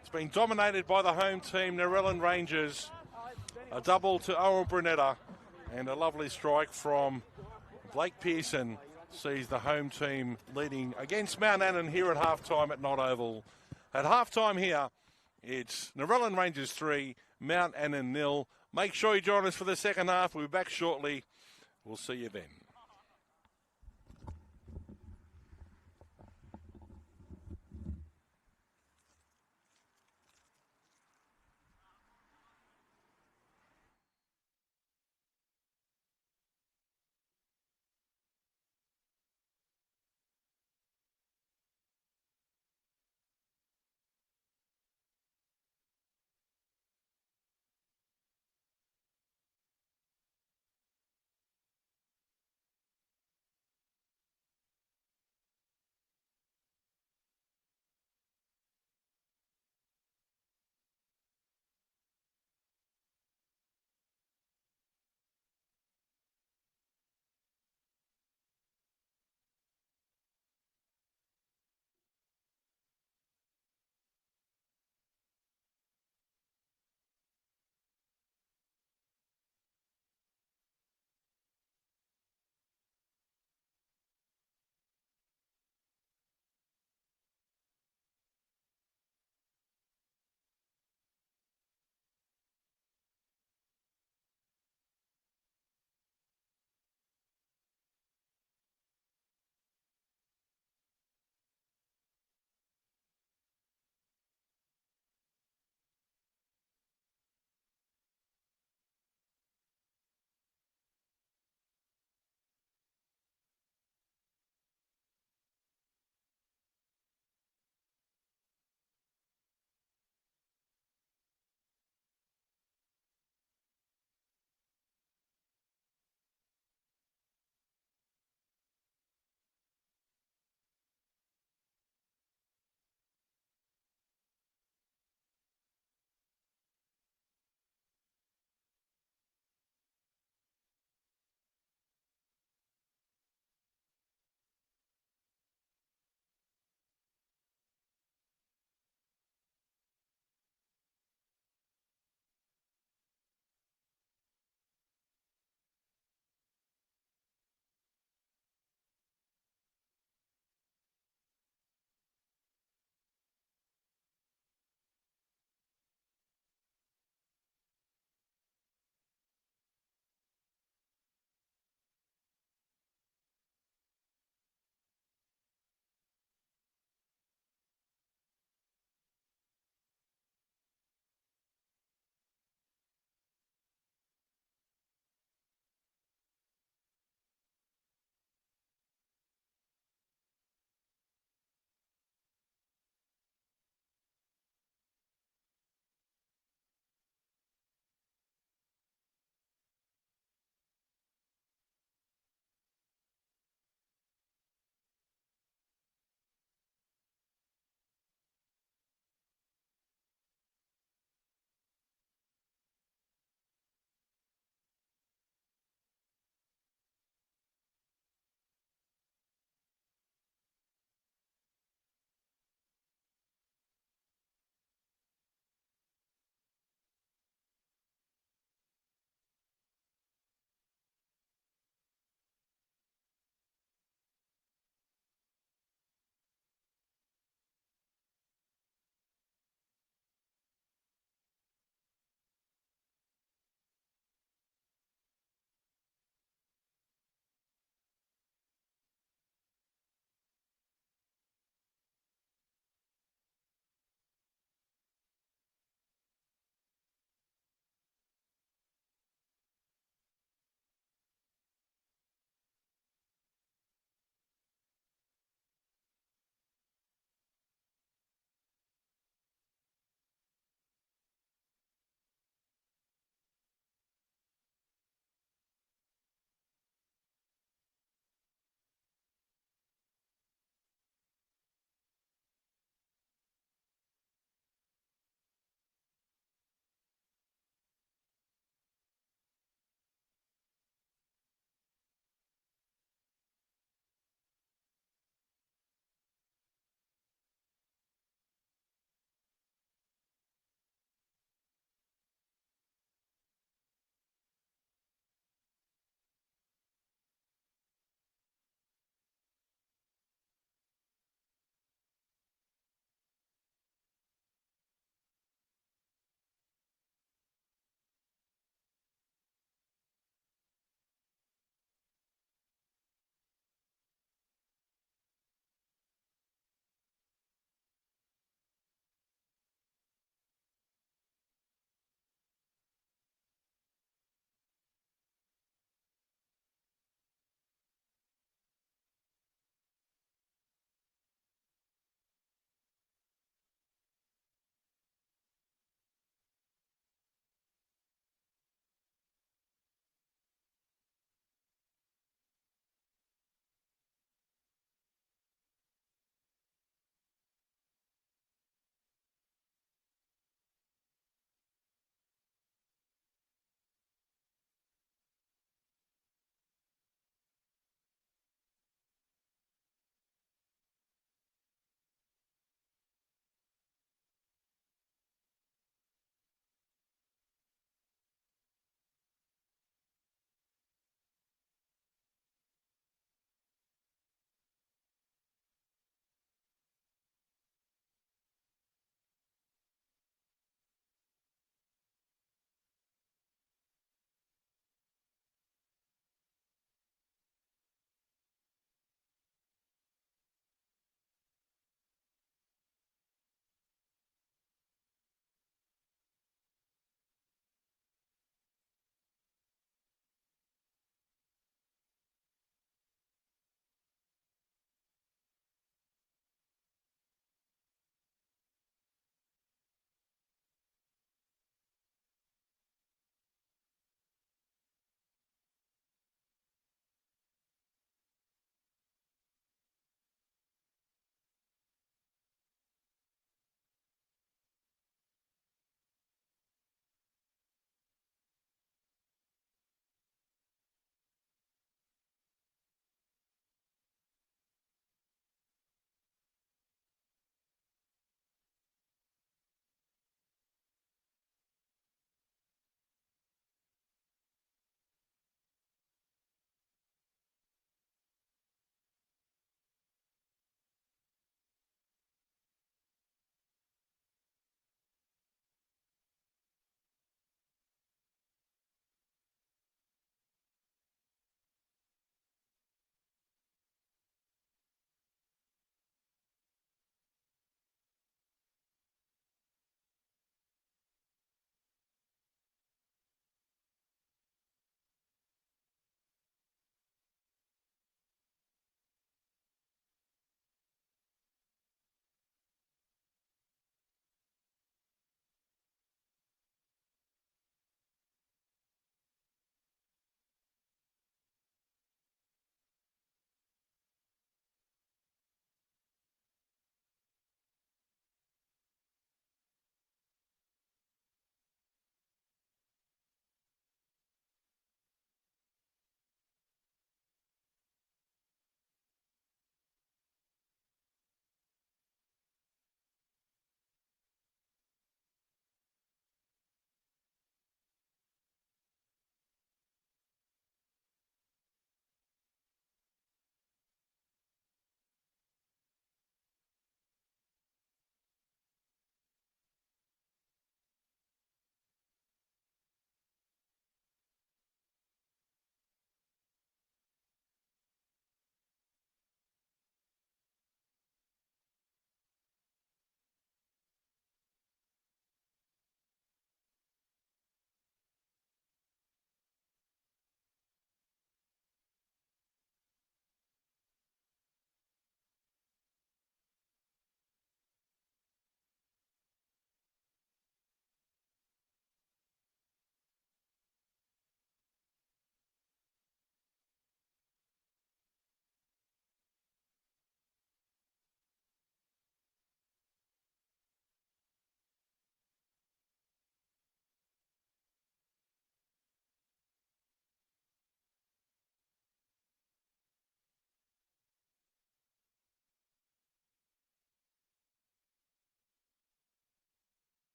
It's been dominated by the home team, Narellan Rangers. A double to Owen Brunetta and a lovely strike from Blake Pearson sees the home team leading against Mount Annan here at halftime at Nott Oval. At halftime here, it's Narellan Rangers 3, Mount Annan 0. Make sure you join us for the second half. We'll be back shortly. We'll see you then.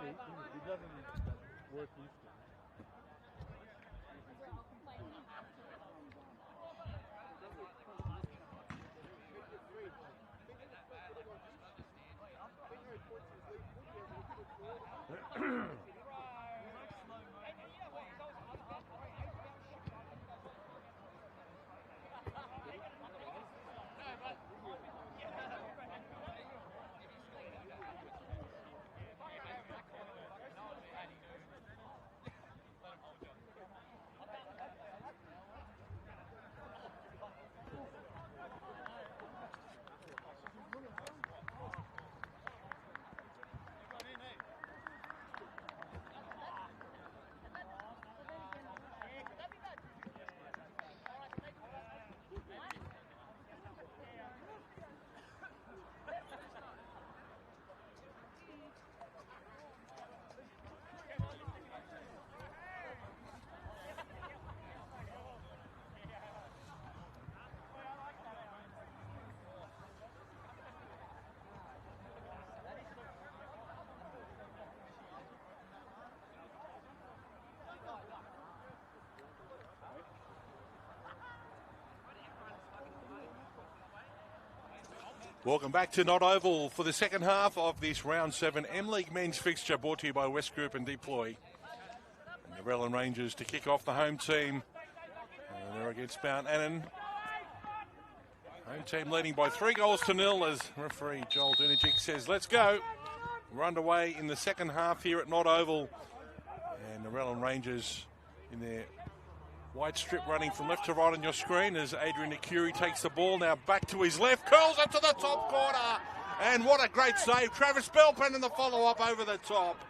He doesn't work Eastern. Welcome back to Nott Oval for the second half of this round 7 M-League men's fixture brought to you by West Group and Deploy. And the Narellan Rangers to kick off the home team. They're against Mount Annan. Home team leading by 3-0 as referee Joel Dunajic says, let's go. We're underway in the second half here at Nott Oval. And the Narellan Rangers in their white strip running from left to right on your screen as Adrian Akuri takes the ball now back to his left, curls it to the top corner. And what a great save. Travis Belpen in the follow-up over the top.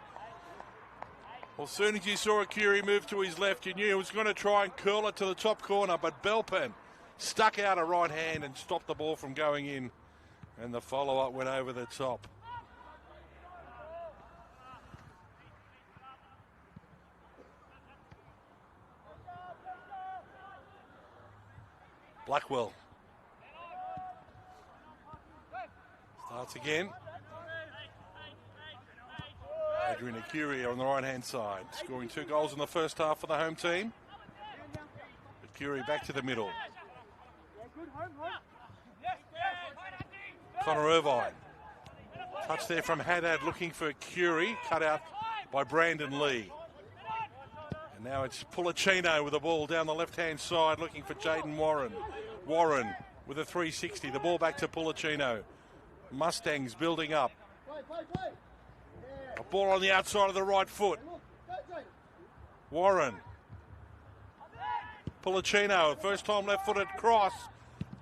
Well, as soon as you saw Akuri move to his left, you knew he was going to try and curl it to the top corner, but Belpen stuck out a right hand and stopped the ball from going in. And the follow-up went over the top. Blackwell starts again. Adrian Akuri on the right-hand side, scoring 2 goals in the first half for the home team. Akuri back to the middle. Connor Irvine. Touch there from Haddad looking for Akuri, cut out by Brandon Lee. And now it's Pulicino with the ball down the left-hand side looking for Jaden Warren. Warren with a 360. The ball back to Pulicino. Mustangs building up. A ball on the outside of the right foot. Warren. Pulicino, first time left-footed cross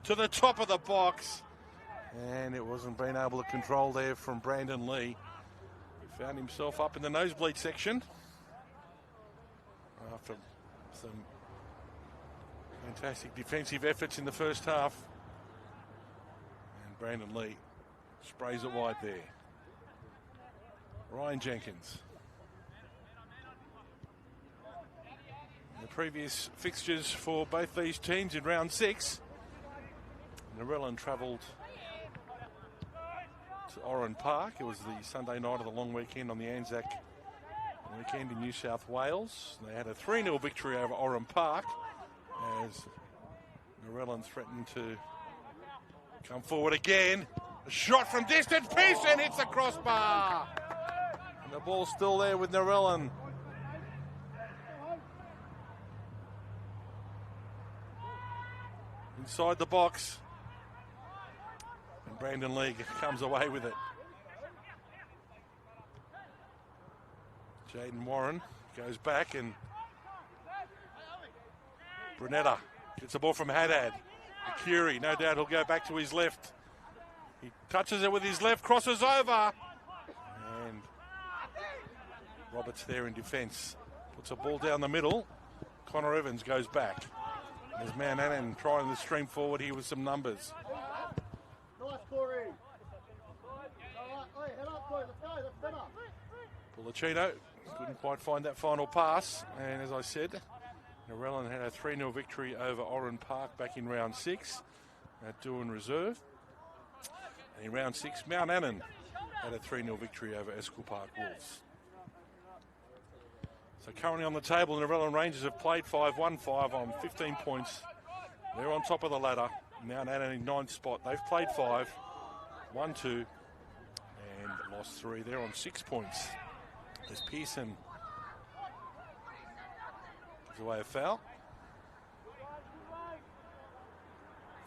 to the top of the box. And it wasn't being able to control there from Brandon Lee. He found himself up in the nosebleed section after some fantastic defensive efforts in the first half. And Brandon Lee sprays it wide there. Ryan Jenkins. The previous fixtures for both these teams in round 6. Narellan travelled to Oran Park. It was the Sunday night of the long weekend on the Anzac weekend in New South Wales. They had a 3-0 victory over Oran Park as Narellan threatened to come forward again. A shot from distance, Pearson hits the crossbar. And the ball's still there with Narellan. Inside the box. And Brandon Lee comes away with it. Jaden Warren goes back and Brunetta gets the ball from Haddad. Akuri, no doubt he'll go back to his left. He touches it with his left, crosses over. And Roberts there in defence. Puts a ball down the middle. Connor Evans goes back. There's Mount Annan trying to stream forward here with some numbers. Nice, Corey. Head up, Corey. Let's go. That's better. Pulicino couldn't quite find that final pass. And as I said, Narellan had a 3-0 victory over Oran Park back in round 6 at Doohan Reserve. And in round 6, Mount Annan had a 3-0 victory over Eskil Park Wolves. So currently on the table, the Narellan Rangers have played 5, won 5 on 15 points. They're on top of the ladder. Mount Annan in 9th spot. They've played 5, won 2, and lost 3. They're on 6 points. There's Pearson. Gives away a foul.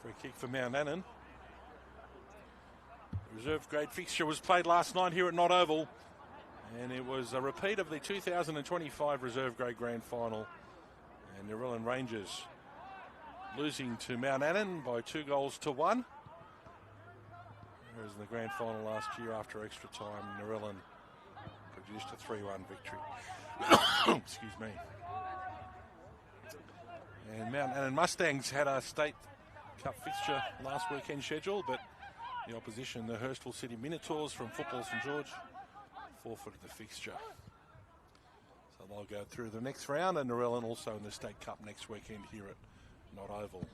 Free kick for Mount Annan. The reserve grade fixture was played last night here at Nott Oval, and it was a repeat of the 2025 reserve grade grand final. And Narellan Rangers losing to Mount Annan by 2-1. Whereas in the grand final last year, after extra time, Narellan produced a 3-1 victory. Excuse me. And Mount Annan Mustangs had a state cup fixture last weekend scheduled, but the opposition, the Hurstville City Minotaurs from Football St George, forfeited the fixture. So they'll go through the next round, and Narellan also in the state cup next weekend here at Nott Oval.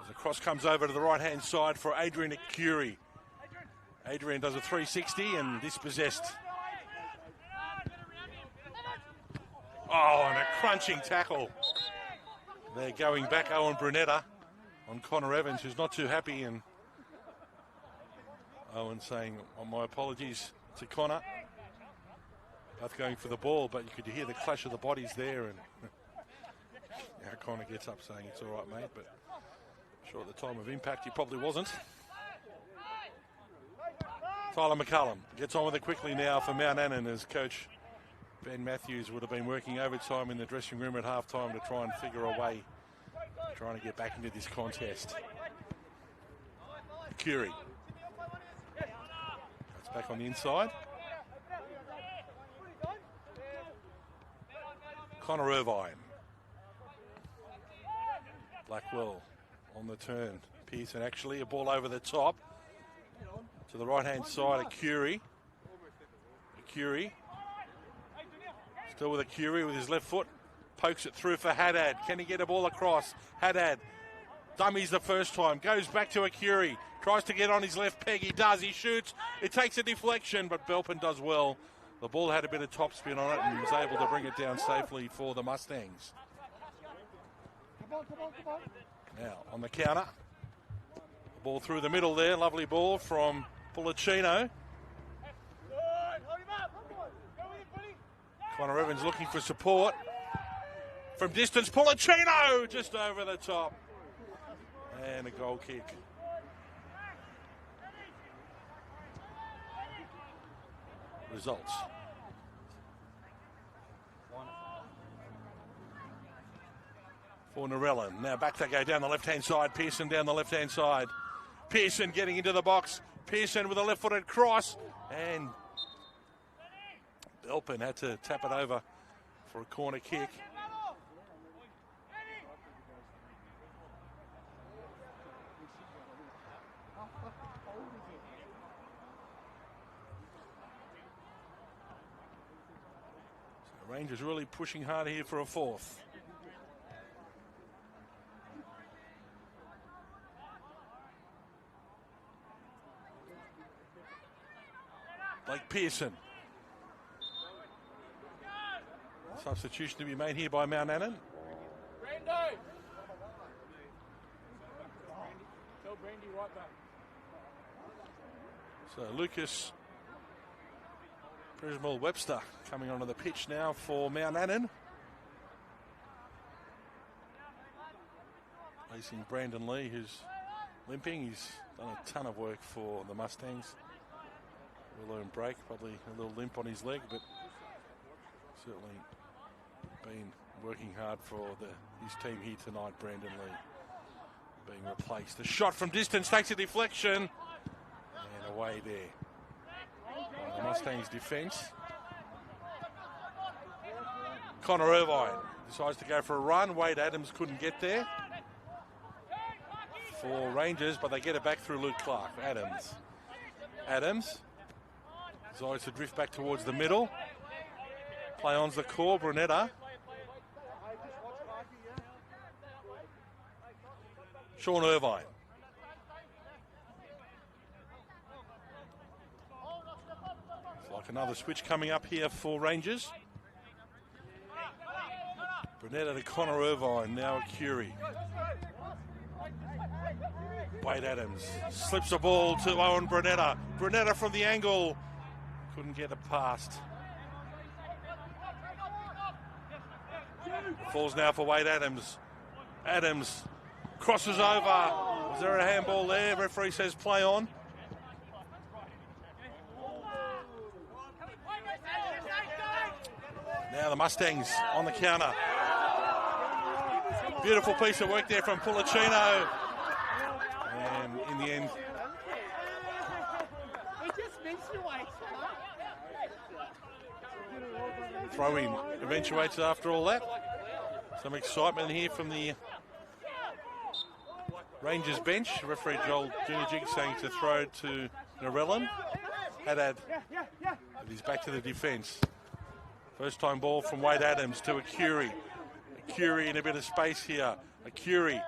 As the cross comes over to the right-hand side for Adrian Curie. Adrian does a 360 and dispossessed. Oh, and a crunching tackle. They're going back, Owen Brunetta on Connor Evans, who's not too happy, and Owen saying, oh, my apologies to Connor. Both going for the ball, but you could hear the clash of the bodies there, and Connor gets up saying it's all right, mate, but I'm sure at the time of impact he probably wasn't. Tyler McCullum gets on with it quickly now for Mount Annan, as coach Ben Matthews would have been working overtime in the dressing room at half-time to try and figure a way, trying to get back into this contest. Curie. That's back on the inside. Connor Irvine. Blackwell on the turn. Pearson actually, a ball over the top. To the right-hand side of Curie. Curie. Still with a Curie with his left foot. Pokes it through for Haddad. Can he get a ball across? Haddad. Dummies the first time. Goes back to a Curie. Tries to get on his left peg. He does. He shoots. It takes a deflection, but Belpin does well. The ball had a bit of topspin on it and was able to bring it down safely for the Mustangs. Now, on the counter. The ball through the middle there. Lovely ball from Pulicino. Connor Evans looking for support. From distance, Pulicino just over the top. And a goal kick. Results. For Narellan. Now back they go down the left-hand side. Pearson down the left-hand side. Pearson getting into the box. Pearson with a left-footed cross. And Belpin had to tap it over for a corner kick. So Rangers really pushing hard here for a fourth. Blake Pearson. Substitution to be made here by Mount Annan. So Lucas Prismal Webster coming onto the pitch now for Mount Annan. Facing Brandon Lee, who's limping. He's done a ton of work for the Mustangs. Will earn break, probably a little limp on his leg, but certainly been working hard for his team here tonight. Brandon Lee being replaced. The shot from distance takes a deflection, and away there. The Mustangs' defence. Connor Irvine decides to go for a run. Wade Adams couldn't get there for Rangers, but they get it back through Luke Clark. Adams decides to drift back towards the middle. Play on's the core, Brunetta. Sean Irvine. It's like another switch coming up here for Rangers. Brunetta to Connor Irvine, now Curie. Wade Adams slips the ball to Owen Brunetta. Brunetta from the angle. Couldn't get it past. Falls now for Wade Adams. Adams crosses over. Was there a handball there? Referee says play on. Now the Mustangs on the counter. Beautiful piece of work there from Pulicino. And in the end, throw-in eventuates after all that. Some excitement here from the Rangers bench. Referee Joel Dunajig saying to throw to Narellan. Haddad with his back to the defence. First time ball from Wade Adams to a Curie. A Curie in a bit of space here. A Curie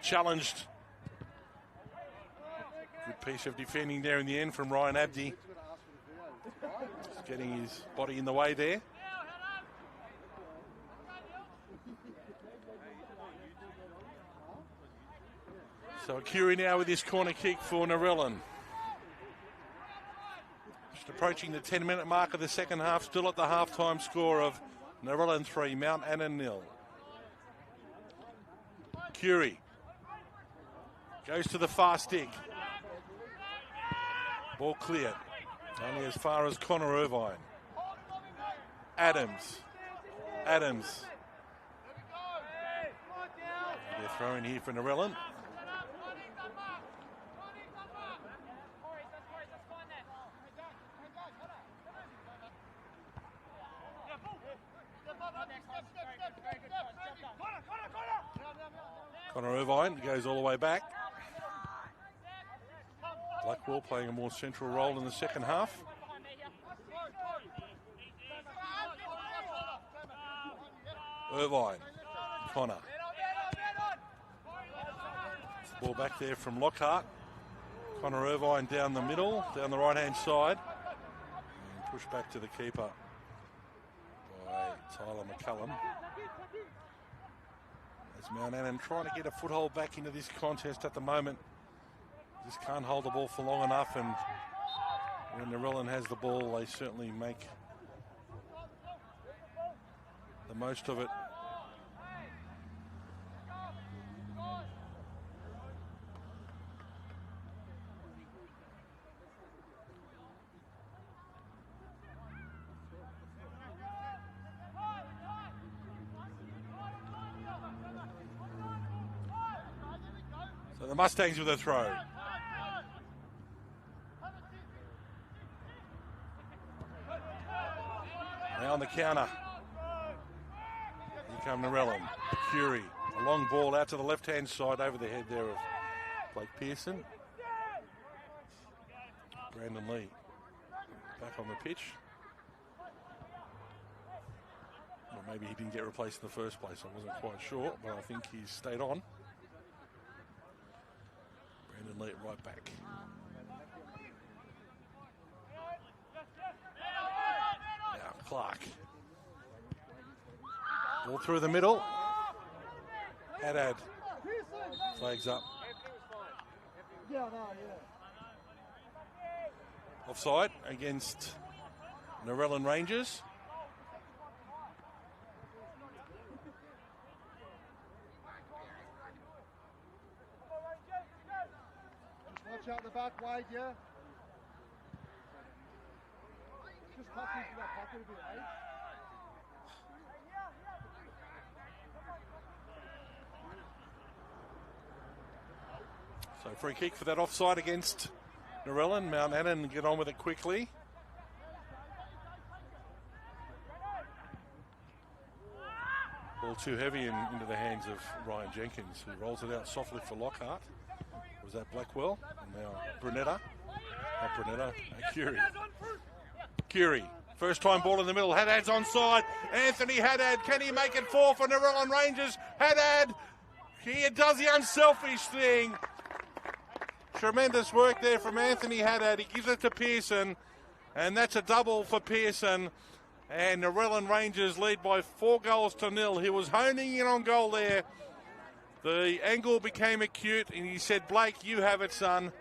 challenged. Good piece of defending there in the end from Ryan Abdi. Just getting his body in the way there. So a Curie now with his corner kick for Narellan. Just approaching the 10-minute mark of the second half, still at the half-time score of Narellan 3, Mount Annan 0. Curie goes to the far stick. Ball cleared. Only as far as Connor Irvine. Adams. Adams. They're throwing here for Narellan. Connor Irvine goes all the way back. Blackwell playing a more central role in the second half. Irvine, Connor. Ball back there from Lockhart. Connor Irvine down the middle, down the right-hand side. And pushed back to the keeper by Tyler McCullum. As Mount Annan trying to get a foothold back into this contest at the moment. Just can't hold the ball for long enough, and when Narellan has the ball, they certainly make the most of it. So the Mustangs with a throw. Now on the counter. Here come Narellan. Curie. A long ball out to the left-hand side over the head there of Blake Pearson. Brandon Lee back on the pitch. Well, maybe he didn't get replaced in the first place. I wasn't quite sure, but I think he's stayed on. Brandon Lee right back. Clark. Ball through the middle. Haddad. Flags up. Offside against Narellan Rangers. Just watch out the back wide, yeah? Just pop into that pocket a bit, eh? So free kick for that offside against Narellan. Mount Annan get on with it quickly. Ball too heavy into the hands of Ryan Jenkins, who rolls it out softly for Lockhart. Was that Blackwell? And now Brunetta. Not Brunetta, Curie. Curie, first time ball in the middle. Haddad's onside. Anthony Haddad, can he make it 4 for Narellan Rangers? Haddad, he does the unselfish thing. Tremendous work there from Anthony Haddad. He gives it to Pearson, and that's a double for Pearson. And Narellan Rangers lead by 4-0. He was honing in on goal there. The angle became acute, and he said, Blake, you have it, son.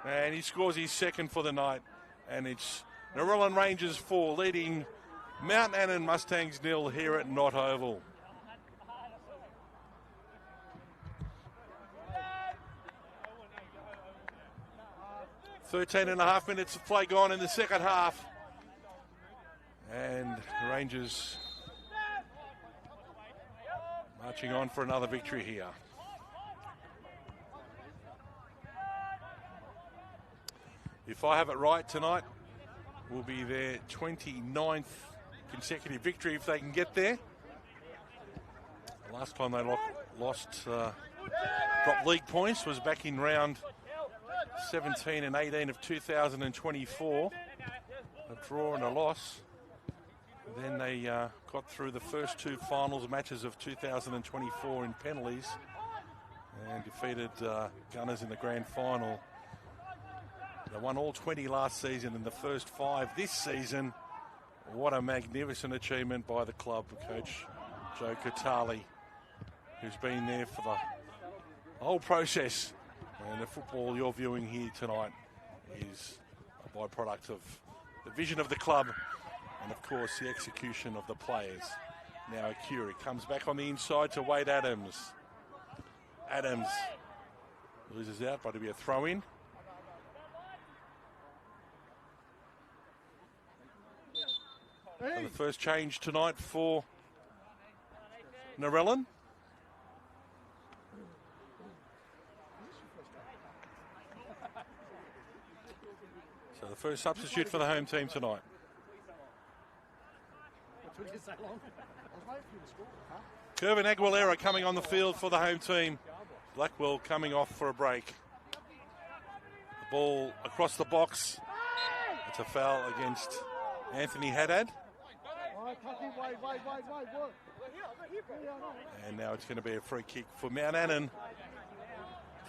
And he scores his second for the night. And it's Narellan Rangers 4, leading Mount Annan Mustangs 0 here at Nott Oval. "13.5 minutes of play gone in the second half. And the Rangers marching on for another victory here. If I have it right tonight, will be their 29th consecutive victory if they can get there. The last time they dropped league points was back in round 17 and 18 of 2024. A draw and a loss. Then they got through the first two finals matches of 2024 in penalties and defeated Gunners in the grand final. They won all 20 last season and the first 5 this season. What a magnificent achievement by the club, coach Joe Catali, who's been there for the whole process. And the football you're viewing here tonight is a byproduct of the vision of the club and, of course, the execution of the players. Now Akuri comes back on the inside to Wade Adams. Adams loses out, but it'll be a throw-in. And the first change tonight for Narellan. So the first substitute for the home team tonight. Kervin Aguilera coming on the field for the home team. Blackwell coming off for a break. The ball across the box. It's a foul against Anthony Haddad. And now it's going to be a free kick for Mount Annan.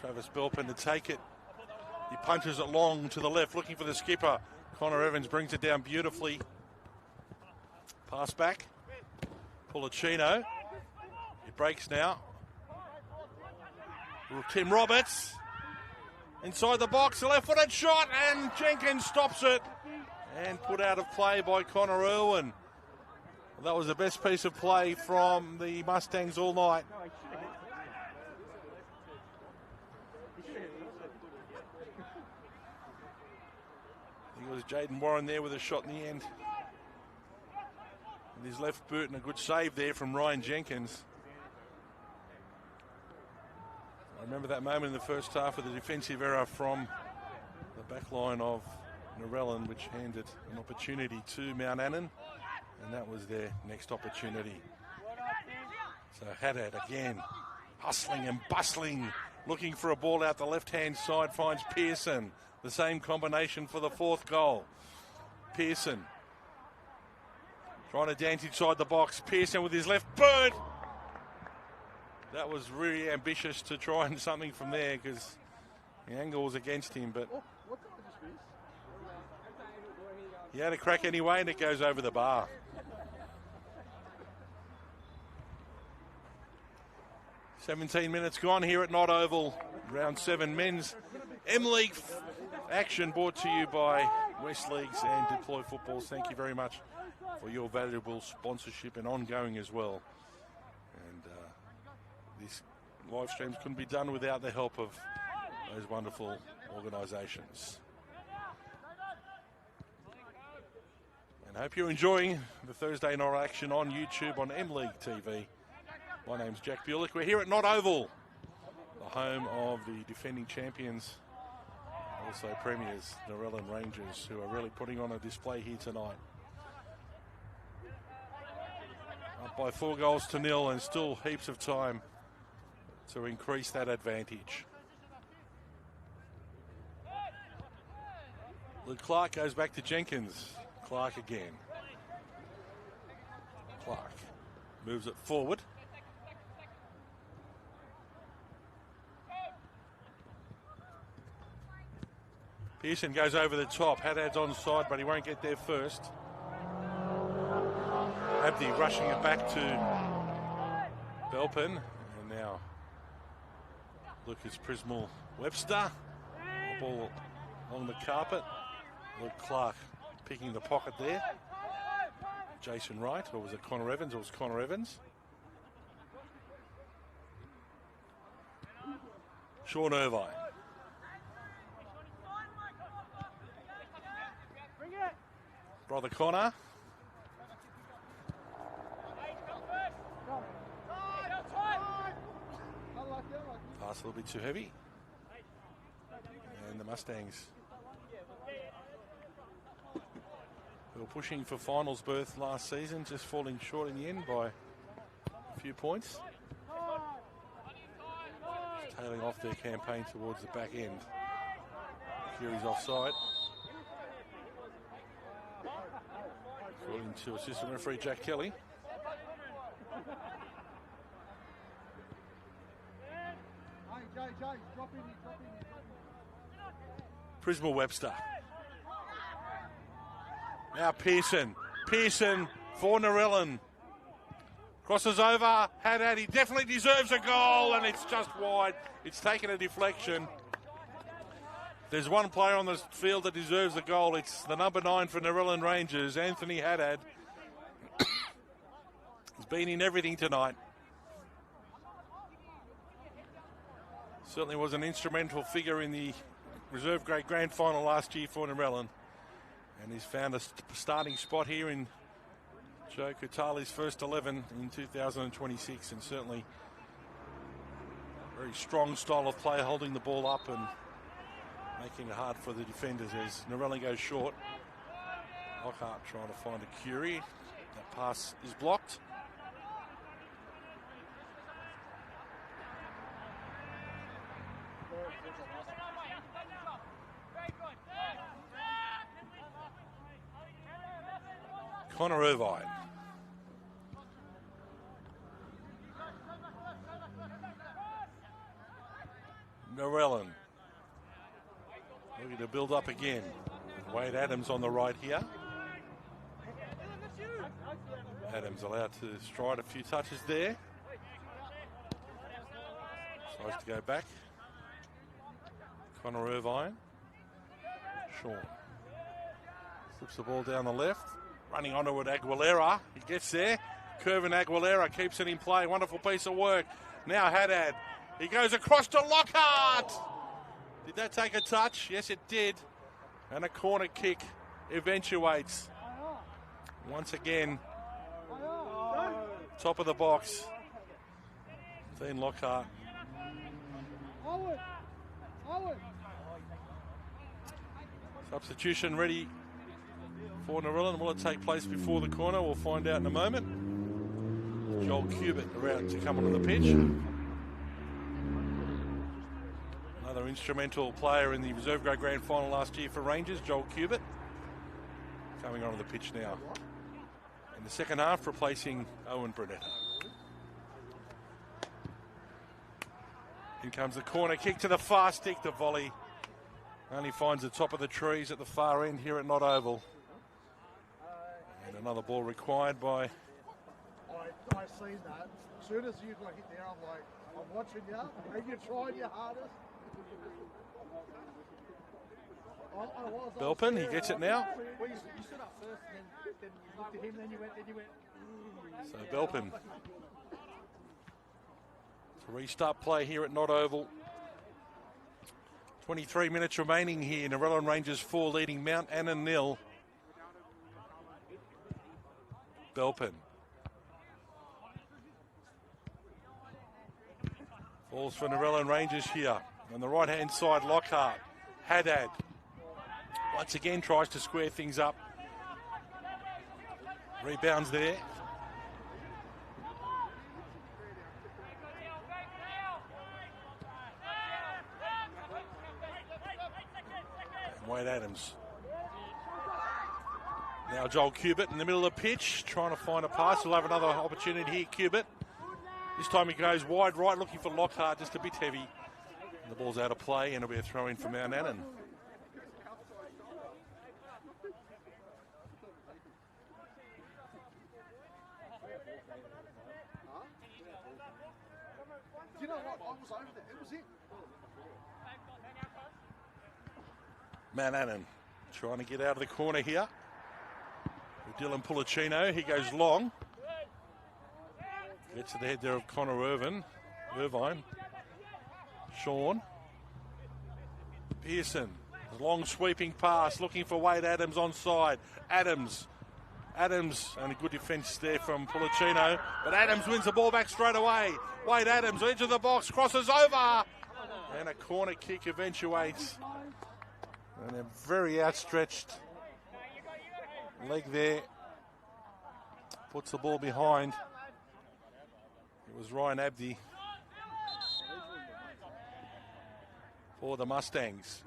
Travis Belpin to take it. He punches it long to the left, looking for the skipper. Connor Evans brings it down beautifully. Pass back. Pulicino. It breaks now. Tim Roberts. Inside the box, a left-footed shot, and Jenkins stops it. And put out of play by Connor Irwin. That was the best piece of play from the Mustangs all night. I think it was Jaden Warren there with a shot in the end. With his left boot and a good save there from Ryan Jenkins. I remember that moment in the first half with the defensive error from the back line of Narellan, which handed an opportunity to Mount Annan, and that was their next opportunity. So Haddad again, hustling and bustling, looking for a ball out the left-hand side, finds Pearson. The same combination for the fourth goal. Pearson trying to dance inside the box. Pearson with his left boot. That was really ambitious to try and something from there because the angle was against him, but he had a crack anyway, and it goes over the bar. "17 minutes gone here at Nott Oval. Round 7 men's M-League action brought to you by West Leagues and Deploy Footballs. Thank you very much for your valuable sponsorship and ongoing as well. And these live streams couldn't be done without the help of those wonderful organisations. And I hope you're enjoying the Thursday night action on YouTube on M-League TV. My name's Jack Bulick. We're here at Nott Oval, the home of the defending champions, also premiers, Narellan Rangers, who are really putting on a display here tonight. Up by 4-0 and still heaps of time to increase that advantage. Luke Clark goes back to Jenkins. Clark again. Clark moves it forward. Pearson goes over the top. Haddad's onside, but he won't get there first. Abdi rushing it back to Belpin. And now Lucas Prismal-Webster. Ball along the carpet. Luke Clark picking the pocket there. Jason Wright, or was it Connor Evans? It was Connor Evans. Sean Irvine. Brother Connor. Pass a little bit too heavy. And the Mustangs, who were pushing for finals berth last season, just falling short in the end by a few points. Tailing off their campaign towards the back end. Curie's offside. According to assistant referee Jack Kelly. Prismal-Webster. Now Pearson. Pearson for Narellan. Crosses over. Haddad, he definitely deserves a goal, and it's just wide. It's taken a deflection. There's one player on the field that deserves a goal. It's the number 9 for Narellan Rangers, Anthony Haddad. He's been in everything tonight. Certainly was an instrumental figure in the reserve grade grand final last year for Narellan. And he's found a starting spot here in Joe Kutali's first 11 in 2026, and certainly very strong style of play, holding the ball up and making it hard for the defenders as Narellan goes short. Lockhart trying to find a Curie. That pass is blocked. Connor Irvine. Narellan looking to build up again. Wade Adams on the right here. Adams allowed to stride a few touches there. Tries to go back. Connor Irvine. Sean. Slips the ball down the left. Running onto it, Aguilera. He gets there. Curvin Aguilera keeps it in play. Wonderful piece of work. Now Haddad. He goes across to Lockhart. Did that take a touch? Yes, it did. And a corner kick eventuates. Once again, top of the box. Dean Lockhart. Substitution ready for Narellan. Will it take place before the corner? We'll find out in a moment. Joel Cubitt around to come onto the pitch. Another instrumental player in the reserve grade grand final last year for Rangers, Joel Cubitt. Coming onto the pitch now. In the second half, replacing Owen Brunetta. In comes the corner kick to the far stick, the volley. Only finds the top of the trees at the far end here at Nott Oval. And another ball required by... I seen that. As soon as you got hit there, I'm like, I'm watching you, and you're trying your hardest. Belpin, he gets it now. Well, you stood up first, and then you looked at him, then you went, So Belpin. To restart play here at Nott Oval. 23 minutes remaining here. Narellan Rangers 4 leading Mount Annan 0. Belpin. Balls for Narellan Rangers here. On the right-hand side, Lockhart. Haddad. Once again tries to square things up. Rebounds there. And Wade Adams. Now Joel Cubitt in the middle of the pitch, trying to find a pass. We'll have another opportunity here, Cubitt. This time he goes wide right, looking for Lockhart, just a bit heavy. And the ball's out of play, and it'll be a throw-in for Mount Annan. you know what? I was over there. It was him. Mount Annan trying to get out of the corner here. With Dylan Pulicino, he goes long. Gets to the head there of Connor Irvine. Sean. Pearson. Long sweeping pass, looking for Wade Adams onside. Adams, and a good defence there from Pulicino. But Adams wins the ball back straight away. Wade Adams, edge of the box, crosses over. And a corner kick eventuates. And a very outstretched leg there. Puts the ball behind. It was Ryan Abdi for the Mustangs.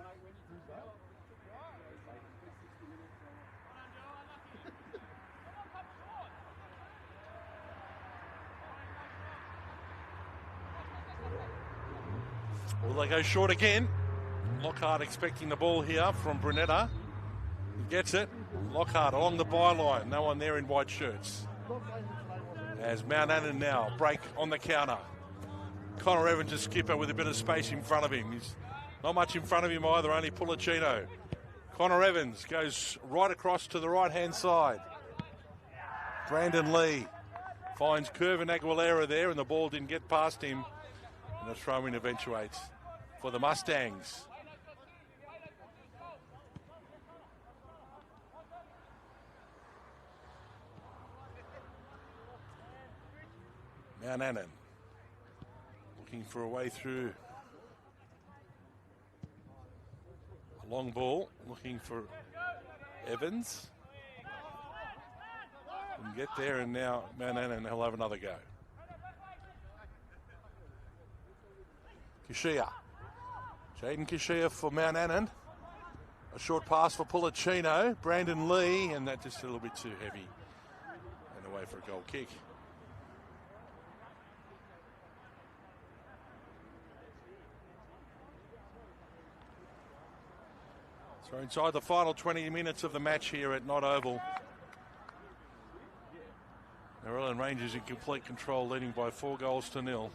Will they go short again? Lockhart expecting the ball here from Brunetta. He gets it. Lockhart along the byline. No one there in white shirts. As Mount Annan now break on the counter. Connor Evans, a skipper with a bit of space in front of him. He's not much in front of him either, only Pulicino. Connor Evans goes right across to the right-hand side. Brandon Lee finds Curvin Aguilera there, and the ball didn't get past him. And the throw-in eventuates for the Mustangs. Mount Annan looking for a way through. A long ball, looking for Evans. Can get there, and now Mount Annan, he'll have another go. Kishia. Jaden Kishia for Mount Annan. A short pass for Pulicino. Brandon Lee, and that just a little bit too heavy. And away for a goal kick. So inside the final 20 minutes of the match here at Nott Oval. Narellan Rangers in complete control, leading by 4-0.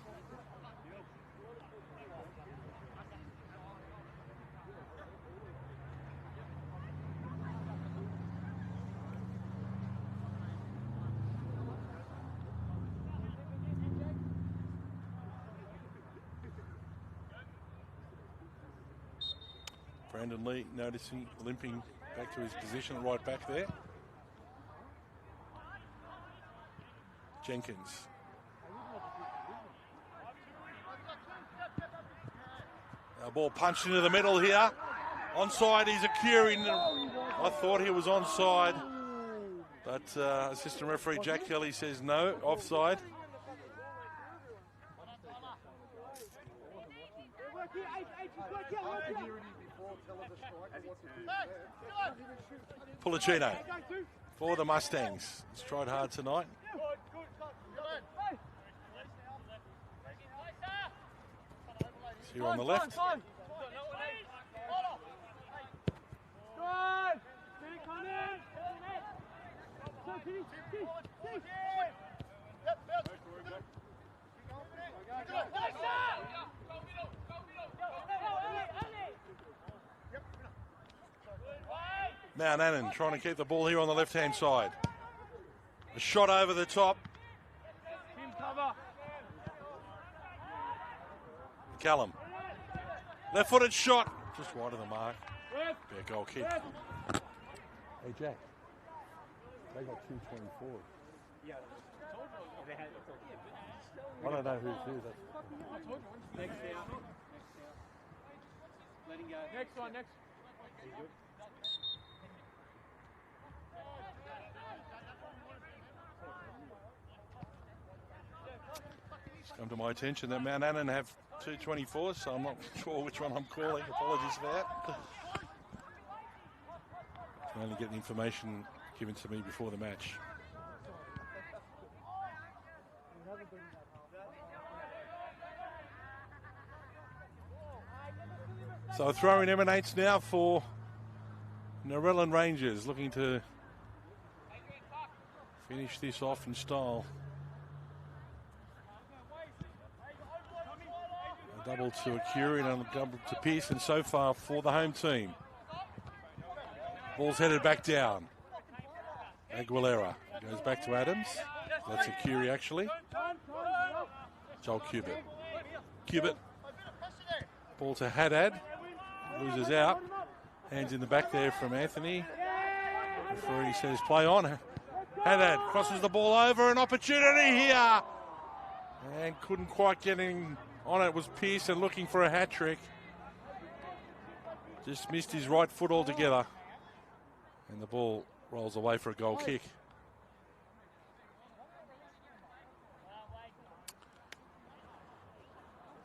Brandon Lee noticing, limping back to his position right back there. Jenkins. Our ball punched into the middle here. Onside, he's accruing. I thought he was onside, but assistant referee Jack Kelly says no, offside. Pulicino for the Mustangs. He's tried hard tonight. Here on the left. Mount Annan trying to keep the ball here on the left-hand side. A shot over the top. Callum. Left-footed shot. Just wide of the mark. Be a goal kick. Hey, Jack. They got 224. Yeah. I don't know who's who. Next now. Letting go. Next one, next. It's come to my attention that Mount Annan have 224, so I'm not sure which one I'm calling. Apologies for that. I only get the information given to me before the match. So a throw-in emanates now for Narellan Rangers, looking to finish this off in style. Double to Akuri and a double to Pearson so far for the home team. Ball's headed back down. Aguilera goes back to Adams. That's Akuri actually. Joel Cubitt. Cubitt. Ball to Haddad. Loses out. Hands in the back there from Anthony. Referee says play on. Haddad crosses the ball over. An opportunity here. And couldn't quite get in on it. Was Pearson looking for a hat trick. Just missed his right foot altogether. And the ball rolls away for a goal kick.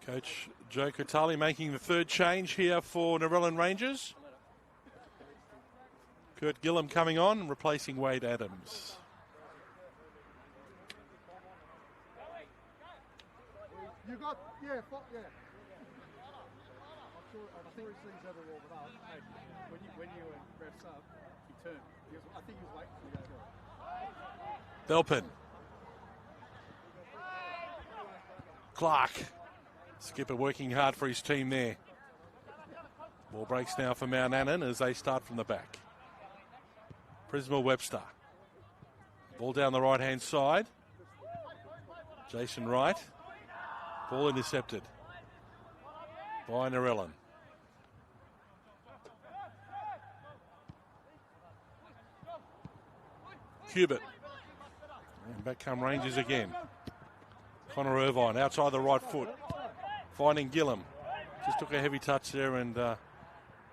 Coach Joe Cotali making the third change here for Narellan Rangers. Kurt Gillum coming on, replacing Wade Adams. You got, yeah. I'm sure, I think he sees every warm it up. Hey, when you refs up, he turned. I think he was waiting for you to go do it. Belpin. Clark. Skipper working hard for his team there. Ball breaks now for Mount Annan as they start from the back. Prisma Webster. Ball down the right-hand side. Jason Wright. Ball intercepted by Narellan. Cubitt. And back come Rangers again. Connor Irvine outside the right foot. Finding Gillum. Just took a heavy touch there and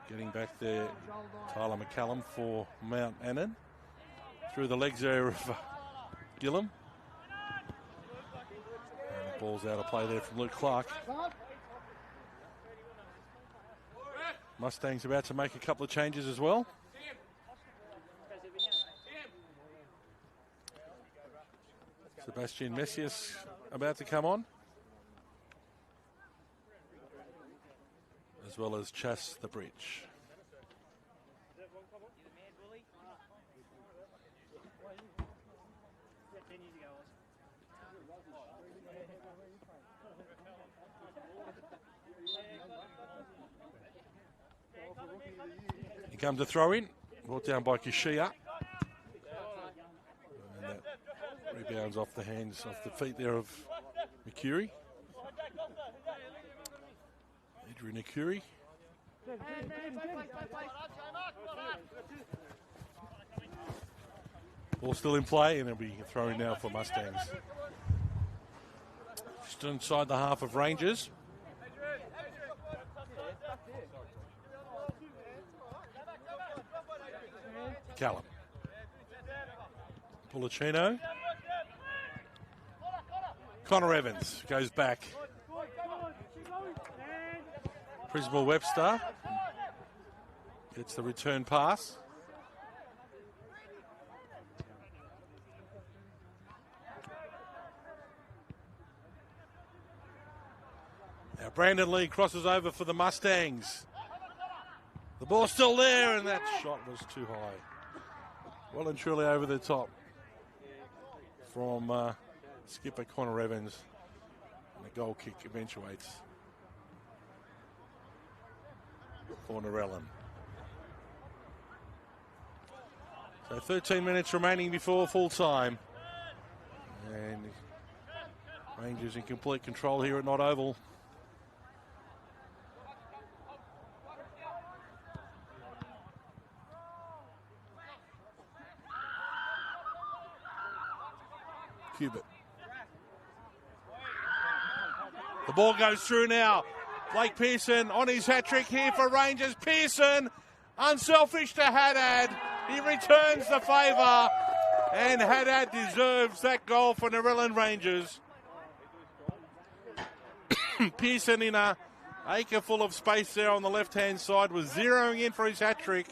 getting back there. Tyler McCallum for Mount Annan. Through the legs there of Gillum. And the ball's out of play there from Luke Clark. Mustangs about to make a couple of changes as well. Sebastian Messias about to come on. As well as Chas the Bridge. Here comes a throw in, brought down by Kishia. And that rebounds off the hands, off the feet there of Mercury. Adrian Akuri. Ball still in play, and it'll be thrown now for Mustangs. Just inside the half of Rangers. Callum. Pulicino. Connor Evans goes back. Prisma Webster gets the return pass. Now Brandon Lee crosses over for the Mustangs. The ball's still there, and that shot was too high. Well and truly over the top from skipper Connor Evans. And the goal kick eventuates for Narellan. So 13 minutes remaining before full time. And Rangers in complete control here at Nott Oval. Cubitt. The ball goes through now. Blake Pearson on his hat-trick here for Rangers. Pearson, unselfish to Haddad. He returns the favour. And Haddad deserves that goal for Narellan Rangers. Pearson in a acre full of space there on the left-hand side was zeroing in for his hat-trick,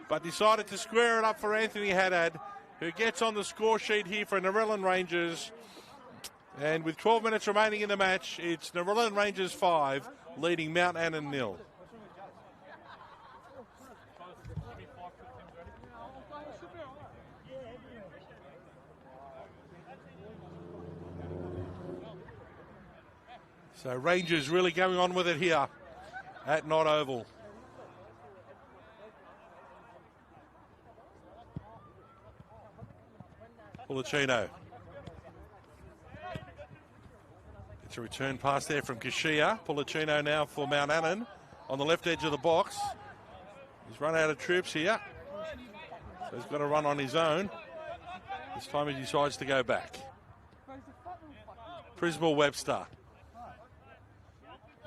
but decided to square it up for Anthony Haddad, who gets on the score sheet here for Narellan Rangers. And with 12 minutes remaining in the match, it's Narellan Rangers 5, leading Mount Annan 0. So Rangers really going on with it here at Nott Oval. Pulicino. It's a return pass there from Kashia. Pulicino now for Mount Annan on the left edge of the box. He's run out of troops here. So he's got to run on his own. This time he decides to go back. Prismal Webster.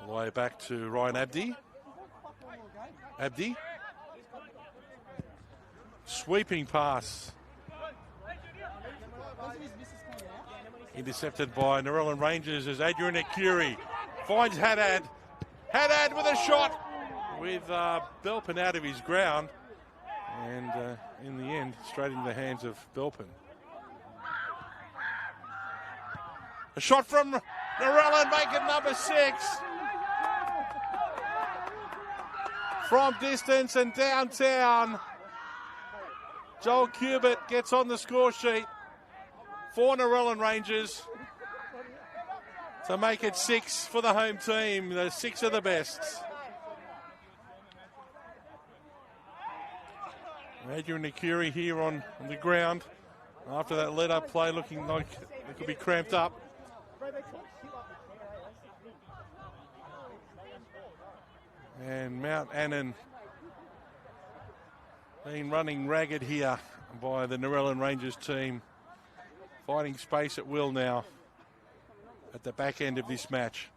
All the way back to Ryan Abdi. Abdi. Sweeping pass. Intercepted by Narellan Rangers as Adrian Akuri finds Haddad. Haddad with a shot with Belpin out of his ground. And in the end, straight into the hands of Belpin. A shot from Narellan, making number 6. From distance and downtown. Joel Cubitt gets on the score sheet for Narellan Rangers to make it 6 for the home team. The 6 are the best. Adrian Akuri here on the ground after that let-up play, looking like it could be cramped up. And Mount Annan been running ragged here by the Narellan Rangers team. Finding space at will now at the back end of this match.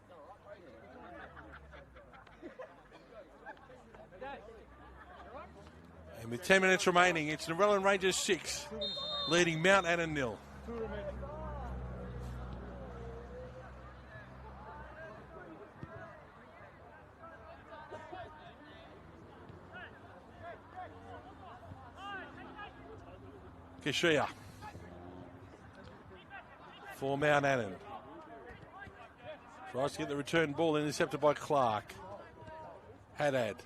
And with 10 minutes remaining, it's Narellan Rangers 6, leading Mount Annan 0. Kashia for Mount Annan. Tries to get the return ball intercepted by Clark. Haddad.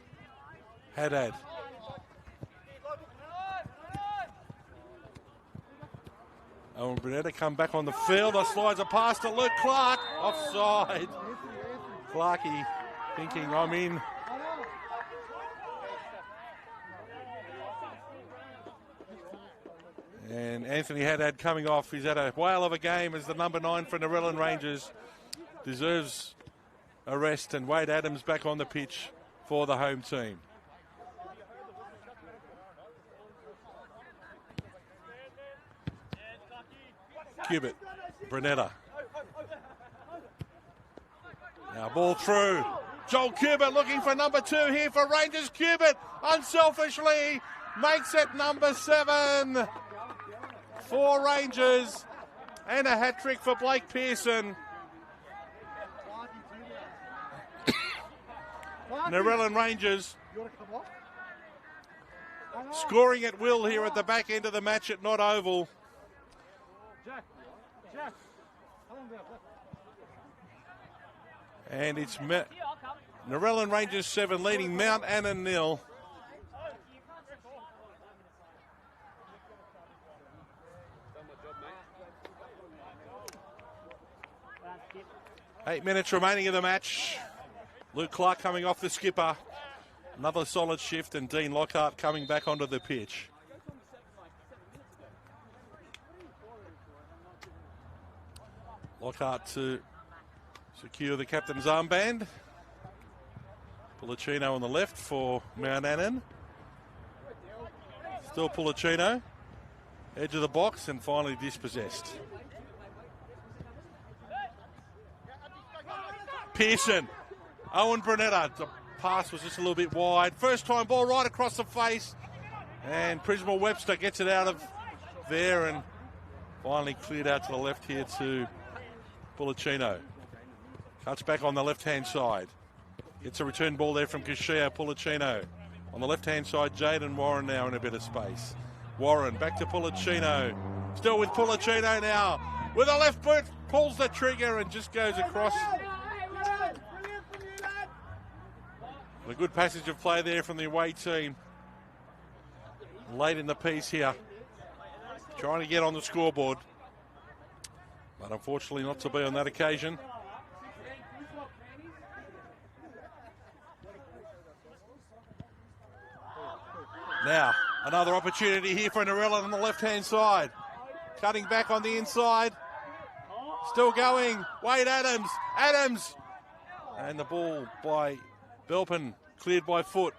Haddad. Owen Brunetta come back on the field. Slides a pass to Luke Clark. Offside. Clarkey thinking, I'm in. And Anthony Haddad coming off. He's had a whale of a game as the number 9 for Narellan Rangers. Deserves a rest. And Wade Adams back on the pitch for the home team. Cubitt. Brunetta. Now ball through. Joel Cubitt looking for number 2 here for Rangers. Cubitt unselfishly makes it number 7. For Rangers, and a hat-trick for Blake Pearson. Narellan Rangers scoring at will here at the back end of the match at Nott Oval. And it's Narellan Rangers 7 leading Mount Annan 0. 8 minutes remaining in the match. Luke Clark coming off the skipper. Another solid shift, and Dean Lockhart coming back onto the pitch. Lockhart to secure the captain's armband. Pulicino on the left for Mount Annan. Still Pulicino. Edge of the box and finally dispossessed. Pearson. Owen Brunetta. The pass was just a little bit wide. First time ball right across the face. And Prismal Webster gets it out of there and finally cleared out to the left here to Pulicino. Cuts back on the left-hand side. Gets a return ball there from Kashia. Pulicino. On the left-hand side, Jaden Warren now in a bit of space. Warren back to Pulicino. Still with Pulicino now. With a left boot, pulls the trigger and just goes across. A good passage of play there from the away team. Late in the piece here. Trying to get on the scoreboard. But unfortunately not to be on that occasion. Now, another opportunity here for Narellan on the left-hand side. Cutting back on the inside. Still going. Wade Adams. Adams. And the ball by Belpin cleared by foot.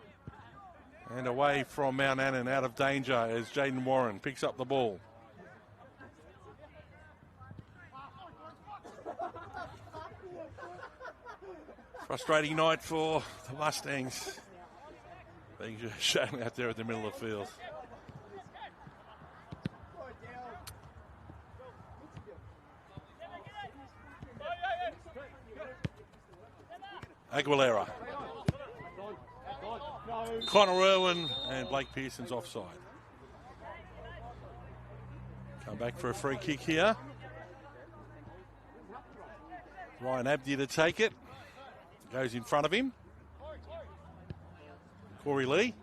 And away from Mount Annan, out of danger as Jaden Warren picks up the ball. Frustrating night for the Mustangs. Being shown out there at the middle of the field. Aguilera. Connor Irwin and Blake Pearson's offside. Come back for a free kick here. Ryan Abdi to take it. Goes in front of him. Corey Lee.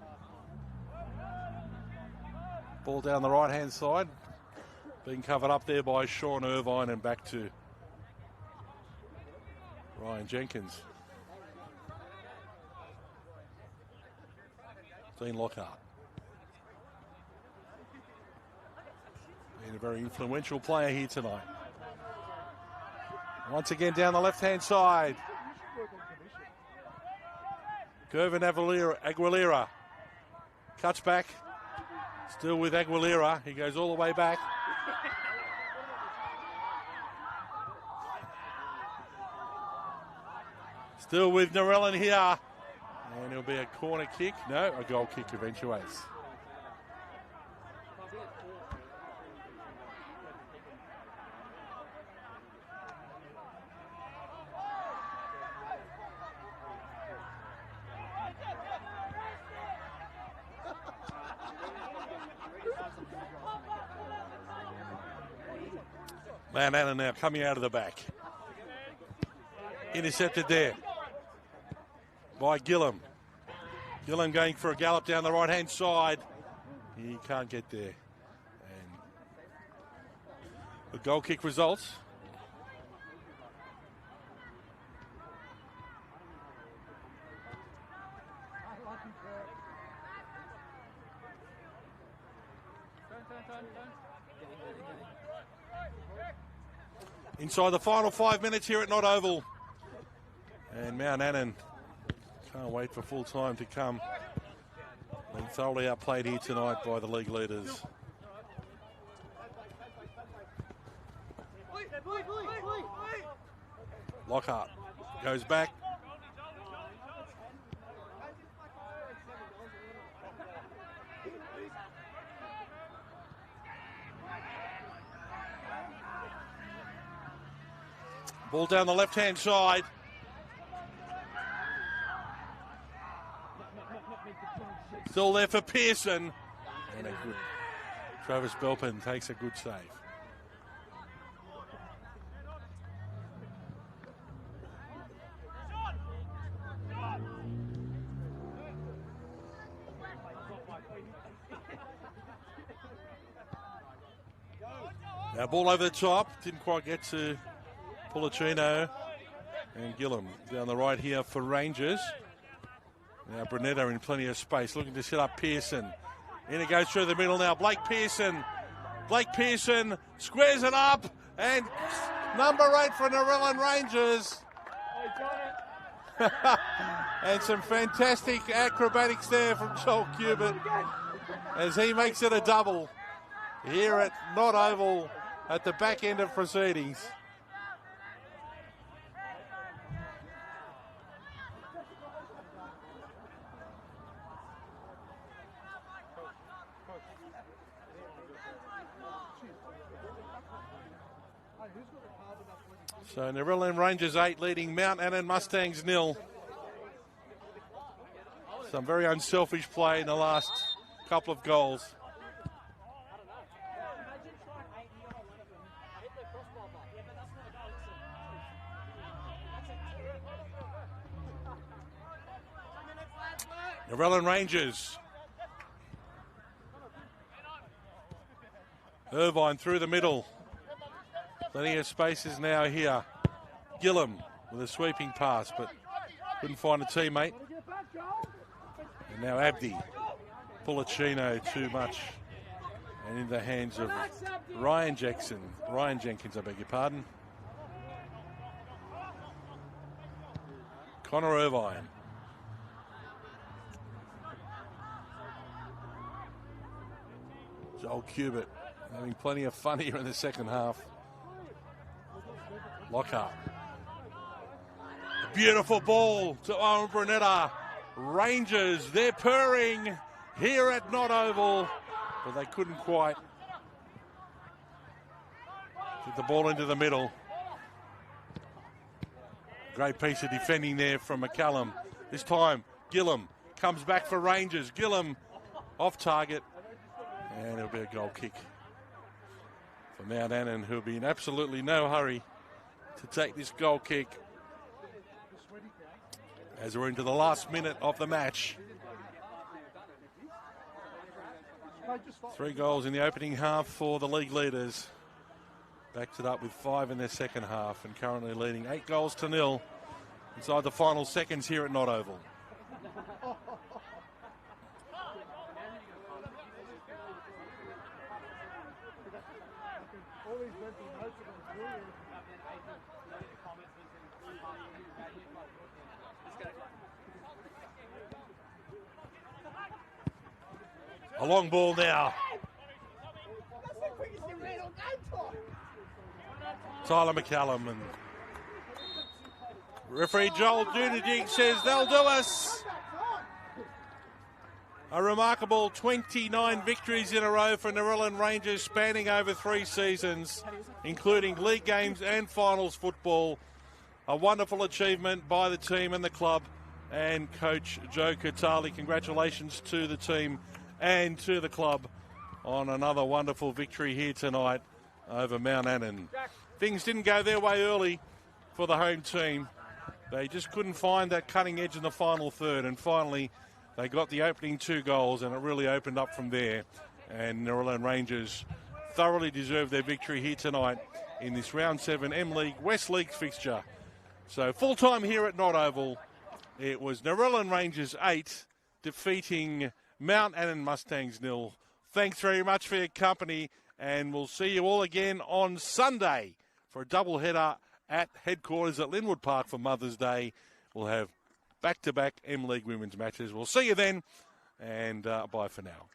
Ball down the right-hand side. Being covered up there by Sean Irvine and back to Ryan Jenkins. Dean Lockhart. Being a very influential player here tonight. Once again down the left-hand side. Gervin Aguilera cuts back. Still with Aguilera. He goes all the way back. Still with Narellan here. And it'll be a corner kick. No, a goal kick eventuates. Mount Annan now coming out of the back. Intercepted there by Gillam. Gillam going for a gallop down the right-hand side. He can't get there. And the goal kick results. Inside the final 5 minutes here at Nott Oval. And Mount Annan can't wait for full time to come. Being thoroughly outplayed here tonight by the league leaders. Lockhart goes back. Ball down the left-hand side. Still there for Pearson. And a good Travis Belpin takes a good save. Now ball over the top. Didn't quite get to Policino. And Gillam down the right here for Rangers. Now Brunetta in plenty of space, looking to set up Pearson. In it goes through the middle now. Blake Pearson. Blake Pearson squares it up. And number 8 for Narellan Rangers. And some fantastic acrobatics there from Joel Cubitt as he makes it a double here at Nott Oval at the back end of proceedings. So Narellan Rangers 8 leading Mount Annan Mustangs 0. Some very unselfish play in the last couple of goals. Narellan Rangers. Irvine through the middle. Plenty of spaces now here. Gillam with a sweeping pass, but couldn't find a teammate. And now Abdi Pulicino too much. And in the hands of Ryan Jenkins, I beg your pardon. Connor Irvine. Joel Cubitt having plenty of fun here in the second half. Lockhart. Beautiful ball to Owen Brunetta. Rangers, they're purring here at Nott Oval, but they couldn't quite get the ball into the middle. Great piece of defending there from McCallum. This time, Gillum comes back for Rangers. Gillum off target, and it'll be a goal kick for Mount Annan, who'll be in absolutely no hurry to take this goal kick as we're into the last minute of the match. 3 goals in the opening half for the league leaders. Backs it up with 5 in their second half and currently leading 8-0 inside the final seconds here at Nott Oval. A long ball now. Tyler McCallum, and referee Joel Dunedick says they'll do us. A remarkable 29 victories in a row for Narellan Rangers, spanning over 3 seasons, including league games and finals football. A wonderful achievement by the team and the club and coach Joe Kurtali. Congratulations to the team and to the club on another wonderful victory here tonight over Mount Annan. Things didn't go their way early for the home team. They just couldn't find that cutting edge in the final third, and finally they got the opening 2 goals, and it really opened up from there. And Narellan Rangers thoroughly deserved their victory here tonight in this round 7 M-League West League fixture. So full time here at Nott Oval, it was Narellan Rangers 8 defeating Mount Annan Mustangs 0. Thanks very much for your company, and we'll see you all again on Sunday for a double-header at headquarters at Linwood Park for Mother's Day. We'll have back-to-back M-League women's matches. We'll see you then, and bye for now.